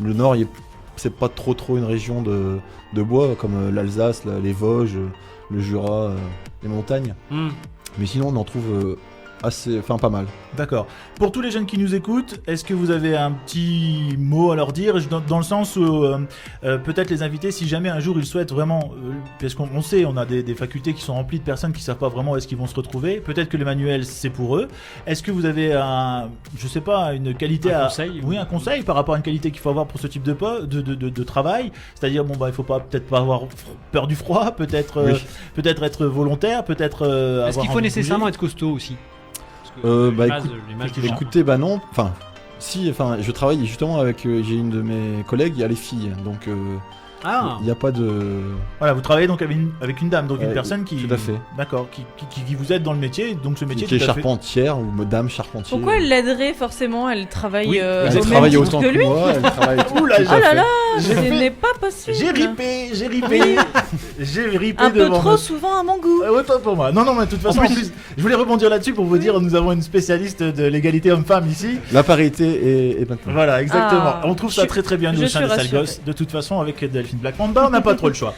Le Nord, c'est pas trop une région de bois comme l'Alsace, les Vosges, le Jura, les montagnes. Mais sinon, on en trouve pas mal.
D'accord. Pour tous les jeunes qui nous écoutent, est-ce que vous avez un petit mot à leur dire dans le sens où peut-être les inviter si jamais un jour ils souhaitent vraiment, parce qu'on sait, on a des facultés qui sont remplies de personnes qui savent pas vraiment où est-ce qu'ils vont se retrouver. Peut-être que les manuels c'est pour eux. Est-ce que vous avez une qualité un conseil par rapport à une qualité qu'il faut avoir pour ce type de travail, c'est-à-dire il faut peut-être pas avoir peur du froid, peut-être
Oui.
peut-être être volontaire, peut-être
Est-ce
avoir
qu'il faut
envie de
nécessairement
bouger.
être costaud aussi? L'image des gens.
Écoutez, non. Je travaille justement avec. J'ai une de mes collègues, il y a les filles, donc. Il n'y a pas de.
Voilà, vous travaillez donc avec une dame, donc une personne qui.
Tout à fait.
D'accord, qui vous aide dans le métier, donc ce métier
Qui est
tout à fait-
charpentière ou dame charpentier.
Pourquoi elle l'aiderait forcément? Elle travaille
Oui,
au
elle
même
travaille
titre
autant
que
que
lui.
moi, elle travaille tout.
Ouh là,
Oh là là,
J'ai
ce
fait-
n'est pas possible.
J'ai ripé j'ai ripé
Un peu
devant
trop
votre-
souvent à mon goût.
Autant pour moi. Non, mais de toute façon, en plus, je voulais rebondir là-dessus pour vous dire, nous avons une spécialiste de l'égalité homme-femme ici.
La parité est maintenant.
Voilà, exactement.
Ah,
On trouve ça très très bien, nous,
je
au sein
suis
des Sales
rassurée.
Gosses. De toute façon, avec Delphine Black Mamba, on n'a pas trop le choix.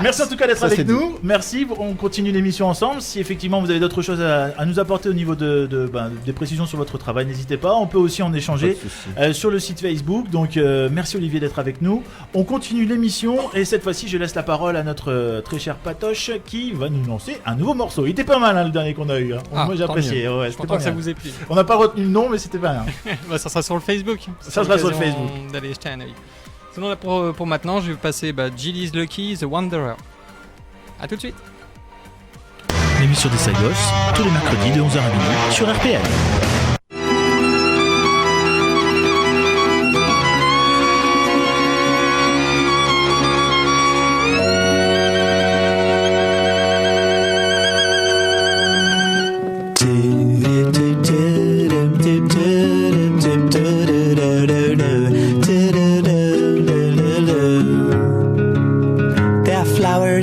Merci en tout cas d'être
Ça,
avec
c'est
nous. Merci, on continue l'émission ensemble. Si effectivement vous avez d'autres choses à nous apporter au niveau des précisions sur votre travail, n'hésitez pas. On peut aussi en échanger
Pas de souci.
sur le site Facebook. Donc merci Olivier d'être avec nous. On continue l'émission et cette fois-ci je laisse la parole à notre très cher Patoche qui va nous lancer un nouveau morceau. Il était pas mal le dernier qu'on a eu. Moi j'ai
tant
apprécié.
mieux.
Ouais,
Je suis
c'était
content
pas
que ça
mal.
vous ait plu.
On n'a pas retenu le nom mais c'était pas mal.
Ça sera sur le Facebook.
Ça sera sur le
l'occasion
Facebook.
D'aller jeter un œil. Sinon, là, pour maintenant, je vais passer Gilly's Lucky, The Wanderer. A tout de suite.
L'émission des Sagos, tous les mercredis de 11h à midi sur RPL.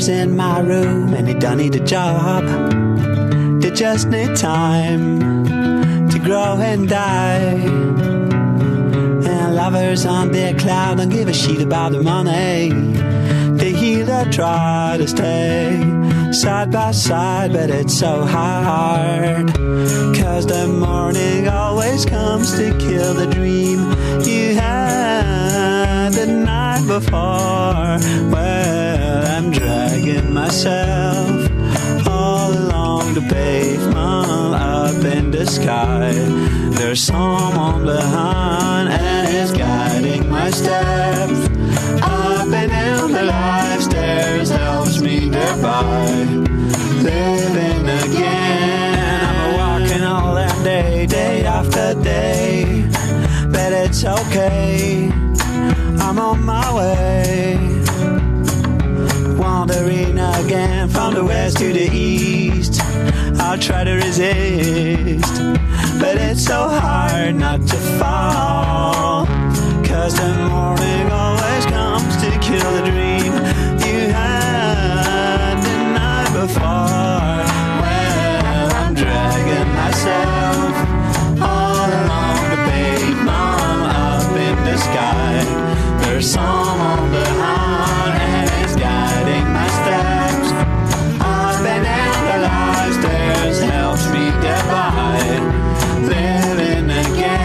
In my room and they don't need a job. They just need time to grow and die. And lovers on their cloud don't give a shit about the money. They either try to stay side by side, but it's so hard. 'Cause the morning always comes to kill the dream you had the night before. Well, I'm dragging myself all along the pavement up in the sky. There's someone behind and it's guiding my steps up and down the life stairs, helps me get by. Living again, I'm walking all that day, day after day. But it's okay, I'm on my way. Wandering again from the west to the east. I'll try to resist, but it's so hard not to fall. 'Cause the morning always comes to kill the dream you had the night before. Well, I'm dragging myself all along the pavement up in the sky. There's someone behind and it's guiding my steps up and down the life stairs, helps me get by. Living again.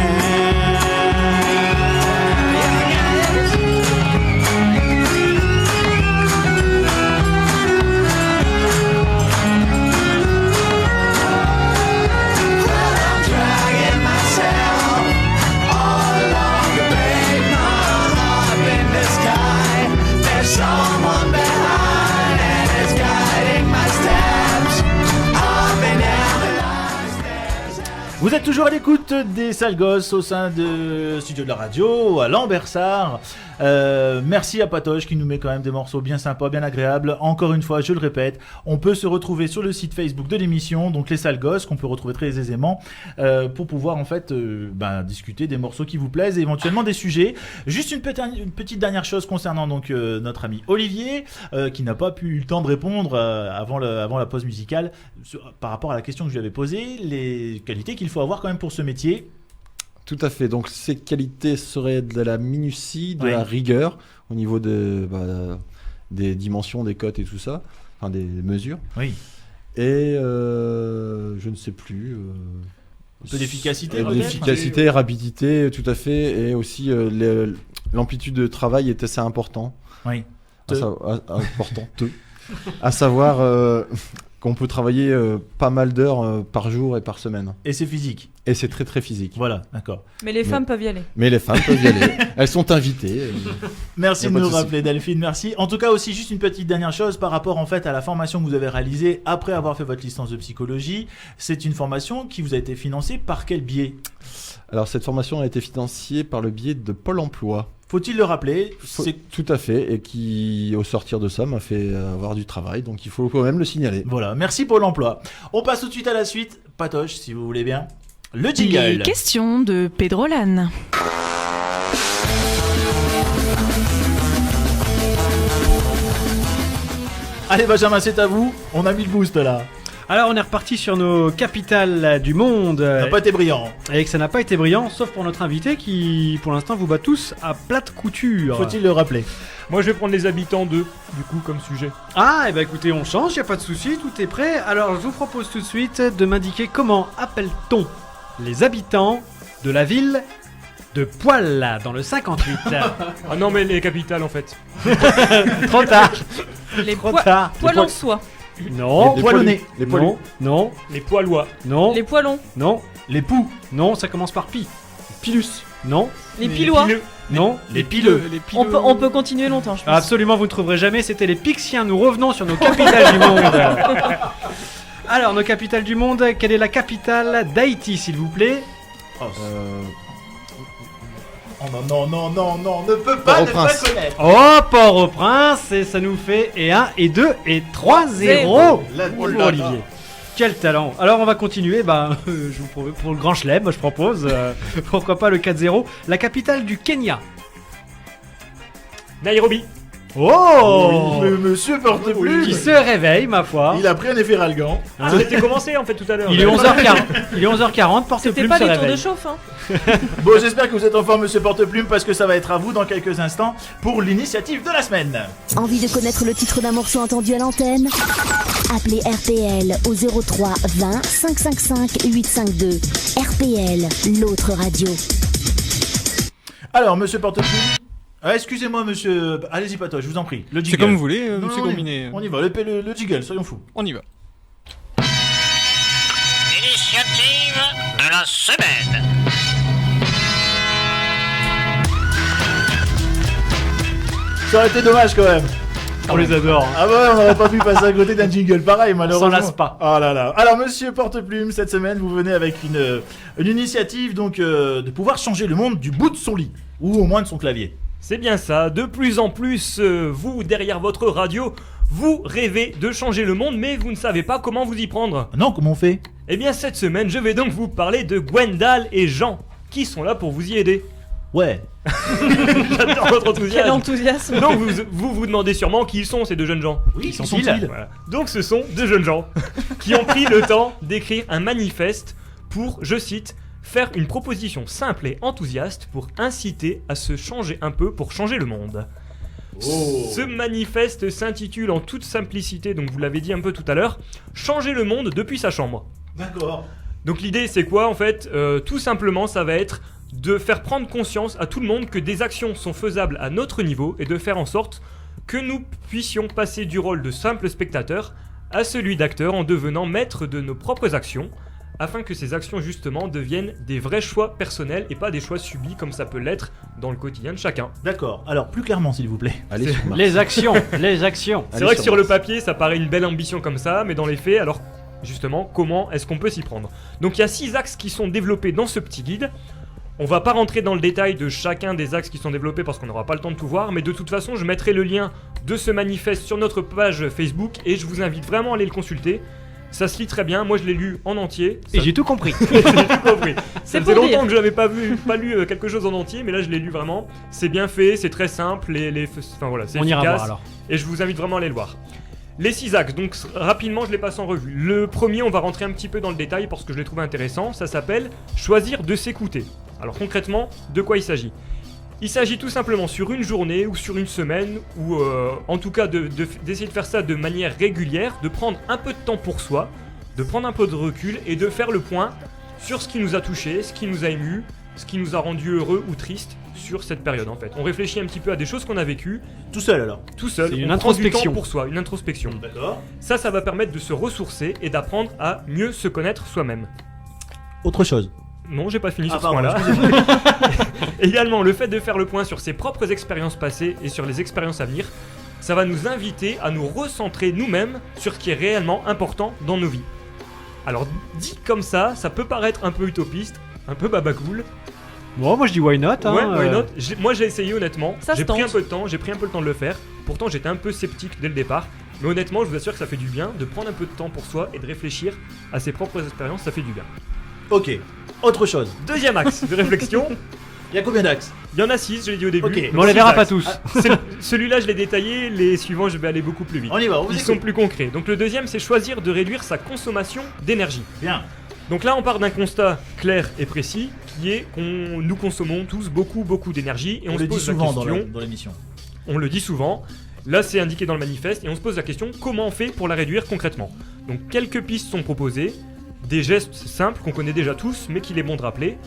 Someone behind and it's guiding my steps up and down the life stairs.
Vous êtes toujours à l'écoute des Sales Gosses au sein de Studio de la Radio à Lambersart. Merci à Patoche qui nous met quand même des morceaux bien sympas, bien agréables. Encore une fois, je le répète, on peut se retrouver sur le site Facebook de l'émission, donc les Sales Gosses, qu'on peut retrouver très aisément pour pouvoir en fait discuter des morceaux qui vous plaisent et éventuellement des sujets. Juste une petite dernière chose concernant donc notre ami Olivier qui n'a pas eu le temps de répondre avant la pause musicale par rapport à la question que je lui avais posée, les qualités qu'il faut avoir quand même pour ce métier.
Tout à fait. Donc ces qualités seraient de la minutie, de la rigueur au niveau des dimensions, des cotes et tout ça, enfin des mesures.
Oui.
Et je ne sais plus.
Un peu d'efficacité.
L'efficacité, rapidité, tout à fait. Et aussi l'amplitude de travail est assez important.
Oui.
À savoir qu'on peut travailler pas mal d'heures par jour et par semaine.
Et c'est physique.
Et c'est très très physique.
Voilà, d'accord.
Mais les femmes peuvent y aller.
Mais les femmes peuvent y aller. Elles sont invitées.
Merci de nous rappeler, Delphine, merci. En tout cas aussi, juste une petite dernière chose par rapport en fait à la formation que vous avez réalisée après avoir fait votre licence de psychologie. C'est une formation qui vous a été financée par quel biais ?
Alors cette formation a été financée par le biais de Pôle Emploi.
Faut-il le rappeler ?
Tout à fait, et qui, au sortir de ça, m'a fait avoir du travail, donc il faut quand même le signaler.
Voilà, merci Pôle Emploi. On passe tout de suite à la suite. Patoche, si vous voulez bien. Le jingle.
Les questions de Pedrolan.
Allez Benjamin, c'est à vous. On a mis le boost là.
Alors on est reparti sur nos capitales du monde. Ça
n'a pas été brillant.
Et que ça n'a pas été brillant, sauf pour notre invité qui, pour l'instant, vous bat tous à plate couture.
Faut-il le rappeler ?
Moi je vais prendre les habitants du coup comme sujet.
Ah, et bah écoutez, on change, y a pas de souci, tout est prêt. Alors je vous propose tout de suite de m'indiquer comment appelle-t-on les habitants de la ville de Poil, dans le 58.
Ah non, mais les capitales en fait.
Trop tard.
Les poils en soie.
Non.
Les poilonnés.
Les poilus. Non.
Les poilois.
Non.
Les poilons.
Non.
Les poux.
Non, ça commence par pi.
Pilus.
Non.
Les pilois.
Non.
Les pileux.
On peut continuer longtemps, je pense.
Absolument, vous ne trouverez jamais. C'était les Pixiens. Nous revenons sur nos capitales du monde. Alors, nos capitales du monde. Quelle est la capitale d'Haïti, s'il vous plaît?
Oh non, ne peut pas connaître.
Oh, Port-au-Prince, et ça nous fait et 1, et 2, et 3-0 pour Olivier. Quel talent. Alors on va continuer, je vous propose, pour le Grand Chelem, je propose, pourquoi pas le 4-0, la capitale du Kenya.
Nairobi.
Oh
oui, monsieur Porte-Plume
qui se réveille, ma foi.
Il a pris un effet ralgan.
C'était commencé en fait tout à l'heure.
Il est 11h40, Porte-Plume se réveille.
C'était pas des tours de chauffe, hein.
Bon, j'espère que vous êtes en forme, monsieur Porte-Plume, parce que ça va être à vous dans quelques instants pour l'initiative de la semaine.
Envie de connaître le titre d'un morceau entendu à l'antenne? Appelez RPL au 03 20 555 852. RPL, l'autre radio.
Alors, monsieur Porte-Plume. Excusez-moi, monsieur. Allez-y, pas toi, je vous en prie. Le jingle.
C'est comme vous voulez,
Non,
monsieur Combiné.
On y va, le jingle, soyons fous.
On y va.
L'initiative de la semaine.
Ça aurait été dommage quand même.
On les adore.
Ah ouais, on n'aurait pas pu passer à côté d'un jingle pareil, malheureusement.
On s'en lasse pas.
Oh là là. Alors, monsieur Porte-Plume, cette semaine, vous venez avec une initiative donc de pouvoir changer le monde du bout de son lit, ou au moins de son clavier.
C'est bien ça, de plus en plus, vous, derrière votre radio, vous rêvez de changer le monde, mais vous ne savez pas comment vous y prendre.
Non, comment on fait?
Eh bien, cette semaine, je vais donc vous parler de Gwendal et Jean, qui sont là pour vous y aider.
Ouais.
J'adore votre enthousiasme.
Quel enthousiasme.
Donc, vous demandez sûrement qui ils sont, ces deux jeunes gens.
Oui,
qui sont-ils? Voilà. Donc, ce sont deux jeunes gens qui ont pris le temps d'écrire un manifeste pour, je cite, faire une proposition simple et enthousiaste pour inciter à se changer un peu pour changer le monde.
Oh.
Ce manifeste s'intitule en toute simplicité, donc vous l'avez dit un peu tout à l'heure, changer le monde depuis sa chambre.
D'accord.
Donc l'idée c'est quoi en fait? Tout simplement ça va être de faire prendre conscience à tout le monde que des actions sont faisables à notre niveau et de faire en sorte que nous puissions passer du rôle de simple spectateur à celui d'acteur en devenant maître de nos propres actions, afin que ces actions justement deviennent des vrais choix personnels et pas des choix subis comme ça peut l'être dans le quotidien de chacun.
D'accord, alors plus clairement s'il vous plaît.
Allez,
les actions.
C'est vrai que sur le papier ça paraît une belle ambition comme ça, mais dans les faits, alors justement, comment est-ce qu'on peut s'y prendre? Donc il y a 6 axes qui sont développés dans ce petit guide. On va pas rentrer dans le détail de chacun des axes qui sont développés parce qu'on n'aura pas le temps de tout voir, mais de toute façon je mettrai le lien de ce manifeste sur notre page Facebook et je vous invite vraiment à aller le consulter. Ça se lit très bien, moi je l'ai lu en entier.
Et j'ai tout compris.
J'ai tout compris. Ça
C'est
faisait
pour
longtemps
dire.
que je n'avais pas lu quelque chose en entier, mais là je l'ai lu vraiment. C'est bien fait, c'est très simple, enfin voilà, c'est
On
efficace.
ira voir alors.
Et je vous invite vraiment à aller le voir. Les 6 axes, donc rapidement je les passe en revue. Le premier, on va rentrer un petit peu dans le détail parce que je l'ai trouvé intéressant, ça s'appelle choisir de s'écouter. Alors concrètement, de quoi il s'agit? Il s'agit tout simplement sur une journée ou sur une semaine, ou en tout cas d'essayer de faire ça de manière régulière, de prendre un peu de temps pour soi, de prendre un peu de recul et de faire le point sur ce qui nous a touché, ce qui nous a ému, ce qui nous a rendu heureux ou triste sur cette période en fait. On réfléchit un petit peu à des choses qu'on a vécues.
Tout seul alors?
Tout seul,
c'est
on
une
prend
introspection.
du temps pour soi, une introspection.
D'accord.
Ça va permettre de se ressourcer et d'apprendre à mieux se connaître soi-même.
Autre chose?
Non, j'ai pas fini sur ce
pardon,
point-là.
excusez-moi.
Également, le fait de faire le point sur ses propres expériences passées et sur les expériences à venir, ça va nous inviter à nous recentrer nous-mêmes sur ce qui est réellement important dans nos vies. Alors, dit comme ça peut paraître un peu utopiste, un peu babacool.
Bon, moi je dis why not. Hein,
Ouais, why not? Moi j'ai essayé honnêtement,
Ça
j'ai
se
pris un
tente.
peu de temps, de le faire. Pourtant j'étais un peu sceptique dès le départ. Mais honnêtement, je vous assure que ça fait du bien de prendre un peu de temps pour soi et de réfléchir à ses propres expériences, ça fait du bien.
Ok, autre chose.
Deuxième axe de réflexion.
Il y a combien d'axes?
Il y en a 6, je l'ai dit au début.
Ok,
Donc
mais on les
6
verra pas
axes.
tous.
Celui-là je l'ai détaillé, les suivants je vais aller beaucoup plus vite.
On y va, on vous
Ils
écoute.
sont plus concrets. Donc le deuxième c'est choisir de réduire sa consommation d'énergie.
Bien.
Donc là on part d'un constat clair et précis qui est qu'on nous consommons tous beaucoup d'énergie et on
On
se
le dit
pose la
souvent
question,
dans l'émission.
on le dit souvent, là c'est indiqué dans le manifeste et on se pose la question comment on fait pour la réduire concrètement. Donc quelques pistes sont proposées, des gestes simples qu'on connaît déjà tous mais qu'il est bon de rappeler.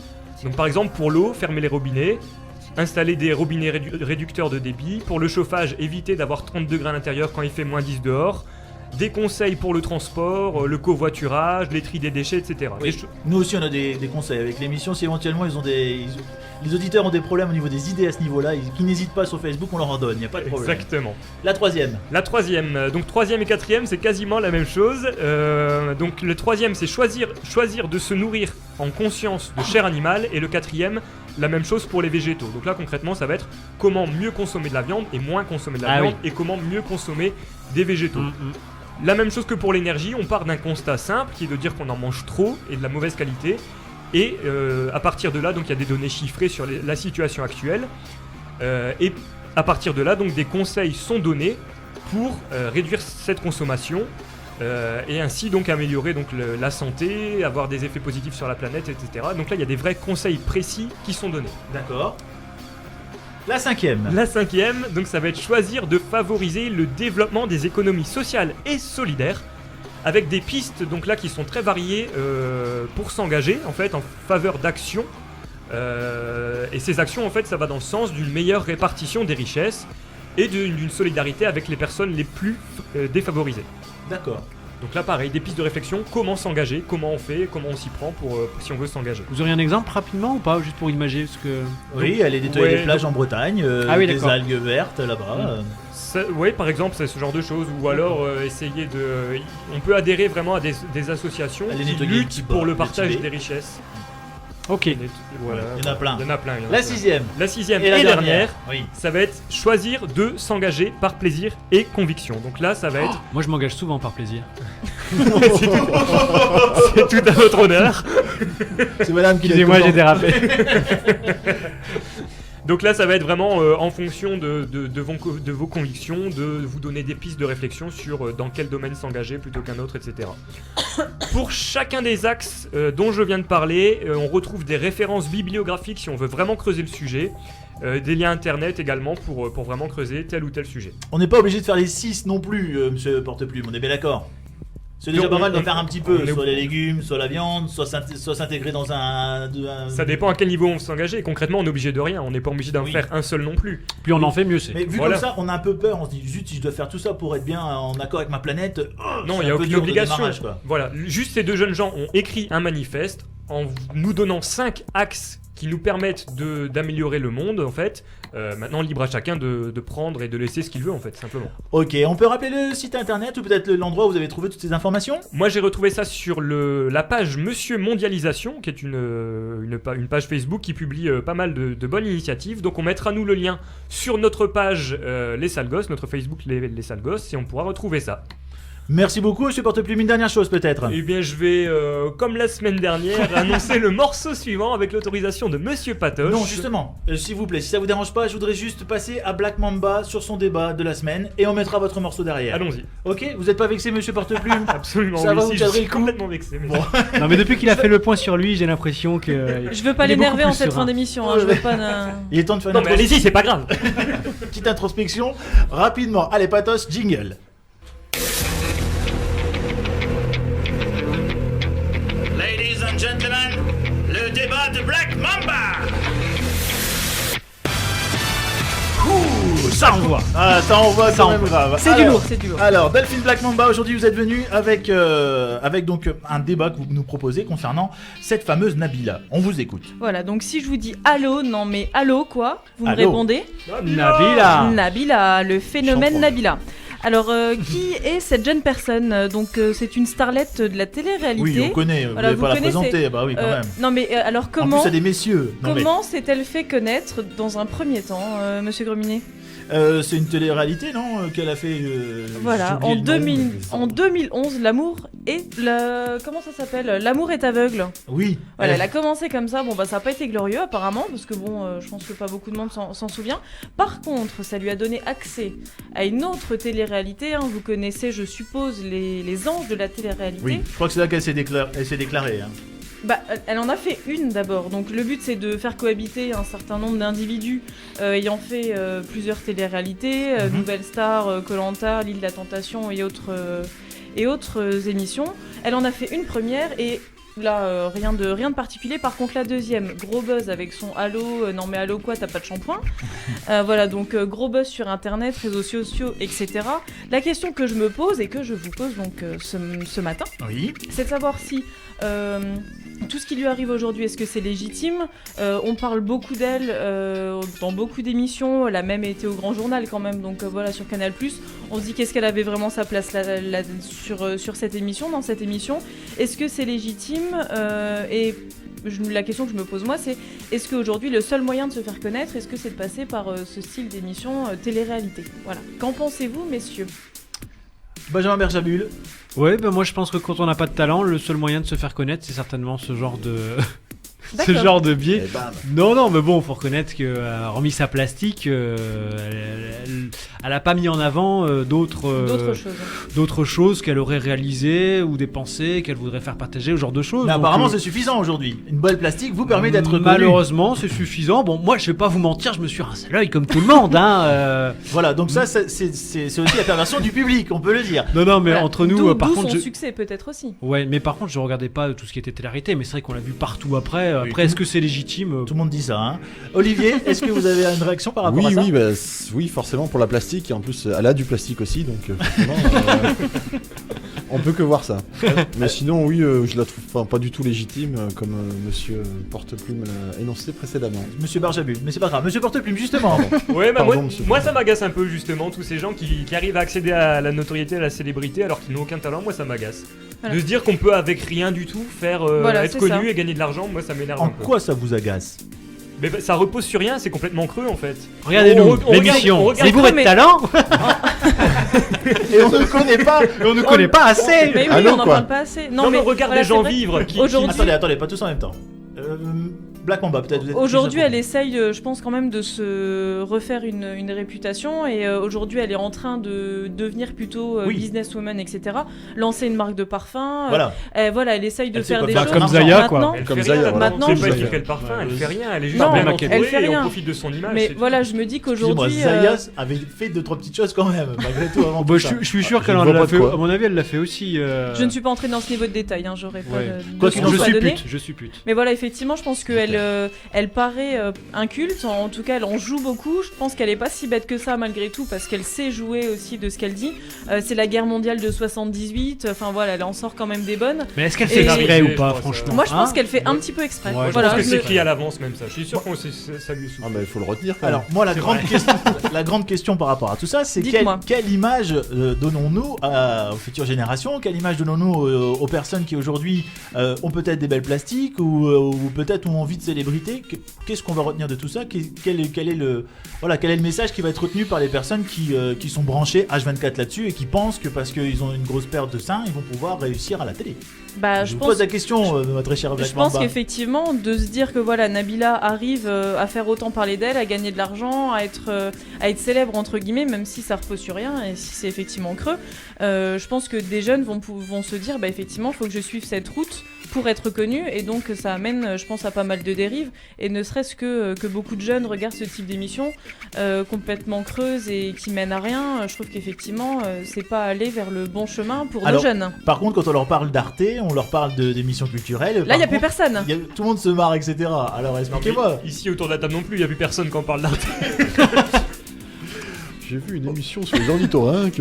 Donc par exemple pour l'eau, fermer les robinets, installer des robinets réducteurs de débit, pour le chauffage éviter d'avoir 30 degrés à l'intérieur quand il fait moins 10 dehors, des conseils pour le transport, le covoiturage, les tri des déchets, etc.
Oui. Nous aussi on a des conseils avec l'émission, si éventuellement les auditeurs ont des problèmes au niveau des idées à ce niveau-là, qui n'hésitent pas sur Facebook, on leur en donne, il n'y a pas de problème.
Exactement.
La troisième,
donc troisième et quatrième c'est quasiment la même chose. Donc le troisième c'est choisir de se nourrir en conscience de chair animale, et le quatrième la même chose pour les végétaux. Donc là concrètement ça va être comment mieux consommer de la viande et moins consommer de la viande, et comment mieux consommer des végétaux. La même chose que pour l'énergie, on part d'un constat simple qui est de dire qu'on en mange trop et de la mauvaise qualité, et à partir de là donc il y a des données chiffrées sur la situation actuelle, et à partir de là donc des conseils sont donnés pour réduire cette consommation, et ainsi donc améliorer donc la santé, avoir des effets positifs sur la planète, etc. Donc là il y a des vrais conseils précis qui sont donnés.
D'accord. La cinquième,
donc ça va être choisir de favoriser le développement des économies sociales et solidaires, avec des pistes donc là qui sont très variées pour s'engager en fait en faveur d'actions, et ces actions en fait ça va dans le sens d'une meilleure répartition des richesses et d'une solidarité avec les personnes les plus défavorisées.
D'accord.
Donc là pareil, des pistes de réflexion, comment s'engager, comment on fait, comment on s'y prend pour si on veut s'engager.
Vous auriez un exemple rapidement ou pas, juste pour imager ce que...
Oui, aller nettoyer les plages en Bretagne, des algues vertes là-bas.
Oui, par exemple, c'est ce genre de choses, ou alors essayer de... On peut adhérer vraiment à des associations qui luttent pour le partage des richesses.
Ok.
Voilà.
Il y en a plein.
La sixième et la dernière,
oui.
Ça va être choisir de s'engager par plaisir et conviction. Donc là, ça va être...
Moi, je m'engage souvent par plaisir.
C'est tout à votre honneur.
C'est madame qui
Excusez-moi, j'ai dérapé.
Donc là, ça va être vraiment en fonction de vos convictions, de vous donner des pistes de réflexion sur dans quel domaine s'engager plutôt qu'un autre, etc. Pour chacun des axes dont je viens de parler, on retrouve des références bibliographiques si on veut vraiment creuser le sujet, des liens internet également pour vraiment creuser tel ou tel sujet.
On n'est pas obligé de faire les 6 non plus, monsieur Porteplume, on est bien d'accord? C'est déjà pas mal d'en faire un petit peu, soit les légumes, soit la viande, soit s'intégrer dans un...
Ça dépend à quel niveau on s'engager. Concrètement, on est obligé de rien, on n'est pas obligé d'en faire un seul non plus.
Plus on en fait, mieux c'est.
Mais vu comme ça, on a un peu peur, on se dit, zut, si je dois faire tout ça pour être bien en accord avec ma planète,
non, il n'y a aucune obligation. Voilà, juste ces deux jeunes gens ont écrit un manifeste en nous donnant 5 axes qui nous permettent d'améliorer le monde en fait. Maintenant libre à chacun de prendre et de laisser ce qu'il veut en fait, simplement.
Ok, on peut rappeler le site internet ou peut-être l'endroit où vous avez trouvé toutes ces informations?
Moi j'ai retrouvé ça sur la page Monsieur Mondialisation, qui est une page Facebook qui publie pas mal de bonnes initiatives. Donc on mettra nous le lien sur notre page Les Sales Gosses, notre Facebook les Sales Gosses, et on pourra retrouver ça.
Merci beaucoup, monsieur Porteplume. Une dernière chose peut-être.
Eh bien je vais, comme la semaine dernière, annoncer le morceau suivant avec l'autorisation de monsieur Patoche.
Non, justement, s'il vous plaît, si ça vous dérange pas, je voudrais juste passer à Black Mamba sur son débat de la semaine et on mettra votre morceau derrière.
Allons-y.
Ok, vous êtes pas vexé, monsieur Porteplume?
Absolument.
Ça va, vous
je suis
le coup
complètement vexé.
Bon.
Non mais depuis qu'il a fait le point sur lui, j'ai l'impression que...
Je veux pas l'énerver en cette fin d'émission, hein, je veux pas...
Il est temps de faire une
Non mais allez-y, c'est pas grave.
petite introspection, rapidement. Allez, Patos, jingle.
Ladies and gentlemen, le débat de Black Mamba.
Ça envoie. Ah, ça envoie quand même grave.
C'est du lourd, c'est du lourd.
Alors, Delphine Black Mamba, aujourd'hui vous êtes venu avec donc un débat que vous nous proposez concernant cette fameuse Nabila. On vous écoute.
Voilà, donc si je vous dis allô, non mais allô quoi, vous me
Allô.
répondez?
Nabila.
Nabila, le phénomène
J'en prends.
Nabila. Alors, qui est cette jeune personne? Donc, c'est une starlette de la télé-réalité.
Oui, on connaît,
Voilà,
vous n'allez pas la
connaissez.
présenter, bah oui, quand même.
Non, mais alors
En
comment
plus, c'est des messieurs. Non, mais,
comment s'est-elle fait connaître dans un premier temps, monsieur Greminet?
c'est une télé-réalité, non qu'elle a fait.
Voilà,
j'ai oublié le nom,
en 2011, l'amour est comment ça s'appelle? L'amour est aveugle.
Oui.
Voilà, elle a commencé comme ça. Bon, bah, ça n'a pas été glorieux apparemment, parce que bon, je pense que pas beaucoup de monde s'en souvient. Par contre, ça lui a donné accès à une autre télé-réalité. Hein. Vous connaissez, je suppose, les anges de la télé-réalité.
Oui, je crois que c'est là qu'elle s'est déclarée. Hein.
Bah, elle en a fait une d'abord. Donc le but c'est de faire cohabiter un certain nombre d'individus ayant fait plusieurs télé-réalités, Nouvelle Star, Koh-Lanta, L'île de la Tentation et autres émissions. Elle en a fait une première et Là, rien de particulier. Par contre, la deuxième, gros buzz avec son Halo. Non mais Halo quoi, t'as pas de shampoing. Voilà, donc gros buzz sur Internet, réseaux sociaux, etc. La question que je me pose et que je vous pose donc ce matin, c'est de savoir si tout ce qui lui arrive aujourd'hui, est-ce que c'est légitime ? On parle beaucoup d'elle dans beaucoup d'émissions. Elle a même été au Grand Journal quand même, donc voilà, sur Canal+. On se dit qu'est-ce qu'elle avait vraiment sa place sur cette émission, dans cette émission. Est-ce que c'est légitime ? Et la question que je me pose moi, c'est est-ce qu'aujourd'hui le seul moyen de se faire connaître, est-ce que c'est de passer par ce style d'émission télé-réalité ? Voilà. Qu'en pensez-vous, messieurs ?
Benjamin Berjabul.
Ouais, moi je pense que quand on n'a pas de talent, le seul moyen de se faire connaître, c'est certainement ce genre de... ce genre de biais. Non, mais bon, faut reconnaître que, hormis sa plastique, elle a pas mis en avant d'autres choses qu'elle aurait réalisées ou des pensées qu'elle voudrait faire partager, ce genre de choses.
Mais apparemment, c'est suffisant aujourd'hui. Une belle plastique vous permet d'être connu.
Malheureusement, c'est suffisant. Bon, moi, je vais pas vous mentir, je me suis rincé l'œil comme tout le monde.
Voilà, donc ça, c'est aussi la perversion du public, on peut le dire.
Non, mais entre nous, par contre,
son succès peut-être aussi.
Ouais, mais par contre, je regardais pas tout ce qui était télé-réalité, mais c'est vrai qu'on l'a vu partout après. Après, est-ce que c'est légitime ?
Tout le monde dit ça. Hein. Olivier, est-ce que vous avez une réaction par rapport à ça ?
Oui, forcément pour la plastique. Et en plus, elle a du plastique aussi, donc on peut que voir ça. Mais sinon, oui, je la trouve pas du tout légitime, comme Monsieur Porteplume l'a énoncé précédemment.
Monsieur Berjabul, mais c'est pas grave. Monsieur Porteplume, justement.
Ouais, moi ça m'agace un peu justement tous ces gens qui arrivent à accéder à la notoriété, à la célébrité, alors qu'ils n'ont aucun talent. Moi, ça m'agace. Voilà. De se dire qu'on peut avec rien du tout faire être connu et gagner de l'argent, moi ça m'énerve un peu.
En quoi ça vous agace ?
Mais ça repose sur rien, c'est complètement creux en fait.
Regardez-nous, l'émission, c'est vous votre talent.
Et on ne connaît pas, assez.
Mais oui, on n'en parle pas assez.
Non mais regarde les gens vivre.
Attendez, pas tous en même temps. Black Mamba, peut-être.
Aujourd'hui, elle essaye, je pense quand même, de se refaire une réputation. Et aujourd'hui, elle est en train de devenir plutôt businesswoman, etc. Lancer une marque de parfum. Voilà, elle essaye de faire des choses.
Comme Zaya, quoi.
Comme Zaya. Maintenant, c'est pas elle qui fait le parfum, elle fait rien. Elle est juste bien entourée et on profite de son image.
Mais voilà, je me dis qu'aujourd'hui.
Zaya avait fait 2-3 petites choses quand même, malgré tout. Avant
je suis sûr qu'elle en a fait. À mon avis, elle l'a fait aussi.
Je ne suis pas entrée dans ce niveau de détail. J'aurais pas.
Je suis pute.
Mais voilà, effectivement, je pense qu'elle paraît inculte, en tout cas elle en joue beaucoup. Je pense qu'elle est pas si bête que ça malgré tout, parce qu'elle sait jouer aussi de ce qu'elle dit. C'est la guerre mondiale de 78, enfin voilà, elle en sort quand même des bonnes.
Mais est-ce qu'elle fait exprès ou pas, franchement ?
Moi je pense qu'elle fait un petit peu exprès.
Je pense que c'est écrit à l'avance même ça, je suis sûr que ça lui souffle.
Ah bah il faut le retenir quand
même. Alors moi la grande question par rapport à tout ça, c'est quelle image donnons-nous aux futures générations ? Quelle image donnons-nous aux personnes qui aujourd'hui ont peut-être des belles plastiques ou peut-être ont envie de célébrité ? Qu'est-ce qu'on va retenir de tout ça ? Quel est le message qui va être retenu par les personnes qui sont branchées H24 là-dessus et qui pensent que parce qu'ils ont une grosse perte de seins, ils vont pouvoir réussir à la télé ? Je vous pose la question, ma très chère Black Mamba.
Je pense qu'effectivement, de se dire que voilà, Nabila arrive à faire autant parler d'elle, à gagner de l'argent, à être célèbre entre guillemets, même si ça repose sur rien et si c'est effectivement creux, je pense que des jeunes vont se dire effectivement, il faut que je suive cette route pour être connu, et donc ça amène, je pense, à pas mal de dérives, et ne serait-ce que beaucoup de jeunes regardent ce type d'émission complètement creuse et qui mènent à rien. Je trouve qu'effectivement c'est pas aller vers le bon chemin pour nos jeunes.
Par contre, quand on leur parle d'Arte, on leur parle d'émissions culturelles,
là il n'y a plus personne,
tout le monde se marre, etc. Alors expliquez-moi.
Ici autour de la table non plus, il n'y a plus personne quand on parle d'Arte.
J'ai vu une émission sur les ornithorynques.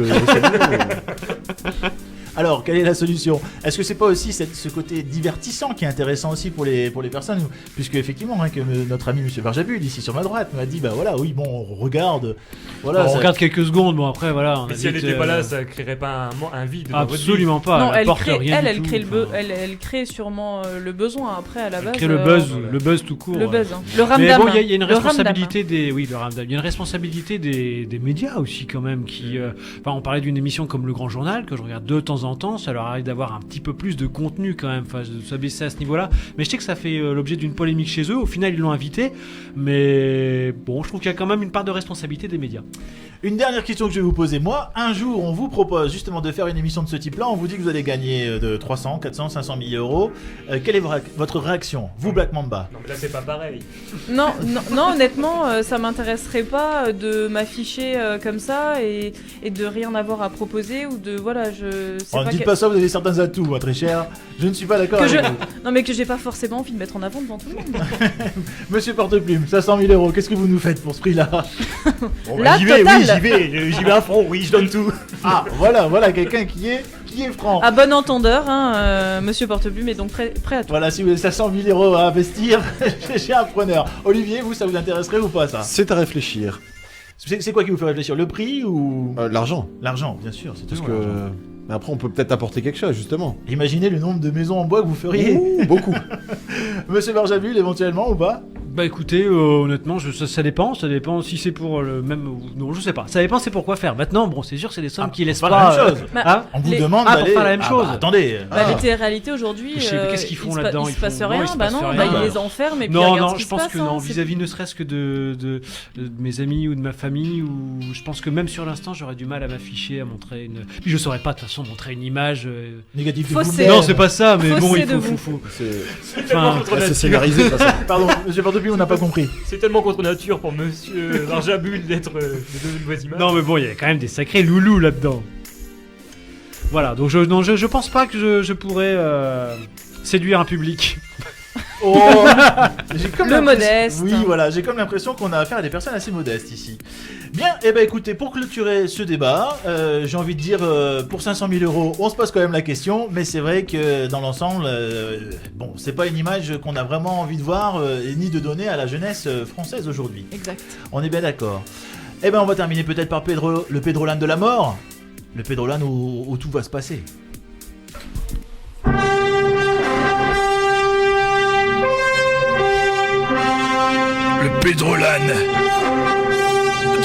Alors, quelle est la solution ? Est-ce que c'est pas aussi ce côté divertissant qui est intéressant aussi pour les personnes, puisque effectivement, que notre ami Monsieur Berjabul ici sur ma droite m'a dit on regarde,
voilà, on regarde quelques secondes, bon après voilà.
Mais si elle n'était pas là, ça créerait pas un vide.
Absolument pas.
Non, elle crée sûrement le besoin après à la base.
Elle crée le buzz tout court.
Le buzz, le ramdam.
Mais bon, il y a une responsabilité le ramdam. Il y a une responsabilité des médias aussi quand même qui. On parlait d'une émission comme Le Grand Journal que je regarde de temps en temps, ça leur arrive d'avoir un petit peu plus de contenu quand même, de s'abaisser à ce niveau-là. Mais je sais que ça fait l'objet d'une polémique chez eux. Au final, ils l'ont invité, mais bon, je trouve qu'il y a quand même une part de responsabilité des médias.
Une dernière question que je vais vous poser, moi. Un jour, on vous propose justement de faire une émission de ce type-là. On vous dit que vous allez gagner de 300, 400, 500 000 euros. Quelle est votre réaction, vous, Black Mamba ?
Non, mais là, c'est pas pareil.
Non, honnêtement, ça m'intéresserait pas de m'afficher comme ça et de rien avoir à proposer ou de c'est
Ne
pas
dites
que-
pas ça, vous avez certains atouts, moi, très cher. Je ne suis pas d'accord
que
avec
je...
vous.
Non mais que j'ai pas forcément envie de mettre en avant devant tout le monde.
Monsieur Porteplume, 500 000 euros, qu'est-ce que vous nous faites pour ce prix-là?
Bon,
La
j'y vais,
totale.
oui, j'y vais à fond, oui, je donne tout.
Ah, voilà quelqu'un qui est franc.
À bon entendeur, hein, Monsieur Porteplume est donc prêt à tout.
Voilà, si vous avez 500 000 euros à investir, j'ai un preneur. Olivier, vous, ça vous intéresserait ou pas, ça?
C'est à réfléchir.
C'est quoi qui vous fait réfléchir? Le prix ou...
L'argent.
L'argent, bien sûr, c'est
Parce
toujours l'argent.
que. Mais après, on peut peut-être apporter quelque chose, justement.
Imaginez le nombre de maisons en bois que vous feriez.
Ouh, beaucoup.
Monsieur Barjabul, éventuellement, ou pas?
Bah écoutez, honnêtement, ça dépend si c'est pour le même... Non, je sais pas, ça dépend c'est pour quoi faire. Maintenant, bon, c'est sûr c'est des sommes qui laissent
pas
pas...
la même chose.
Bah,
Hein
On vous
Les-
demande
pour
d'aller...
faire la même chose.
Attendez.
Bah, les réalités aujourd'hui,
Je sais, mais qu'est-ce qu'ils font
il se
là-dedans?
Il se
Ils
passe
font-
rien,
non, il se
bah
passe
non,
rien.
bah
Bah,
ils les enferment et puis
Non,
regarde
non,
ce qui
je
se
pense
passe,
que
hein,
non,
c'est-
vis-à-vis ne serait-ce que de mes amis ou de ma famille, ou je pense que même sur l'instant j'aurais du mal à m'afficher, à montrer une... Puis je saurais pas de toute façon montrer une image...
Négatif de
Faussé.
vous-même.
Non, c'est pas ça, mais
Faussé
bon, il
de
faut...
vous.
Enfin,
C'est scénarisé, de toute façon.
Pardon, monsieur Porteplume, on n'a pas compris.
C'est tellement contre nature pour monsieur Barjabul d'être de donner une mauvaise image.
non mais bon, il y a quand même des sacrés loulous là-dedans. Voilà, donc je pense pas que je pourrais séduire un public.
Oh, j'ai comme
Le
l'impression-
modeste.
Oui, voilà, j'ai comme l'impression qu'on a affaire à des personnes assez modestes ici. Bien, et ben écoutez, pour clôturer ce débat, j'ai envie de dire, pour 500 000 euros, on se pose quand même la question, mais c'est vrai que dans l'ensemble, bon, c'est pas une image qu'on a vraiment envie de voir, et ni de donner à la jeunesse française aujourd'hui.
Exact.
On est bien d'accord. Eh ben on va terminer peut-être par le Pedrolan de la mort. Le Pedrolan où tout va se passer.
Le Pedrolan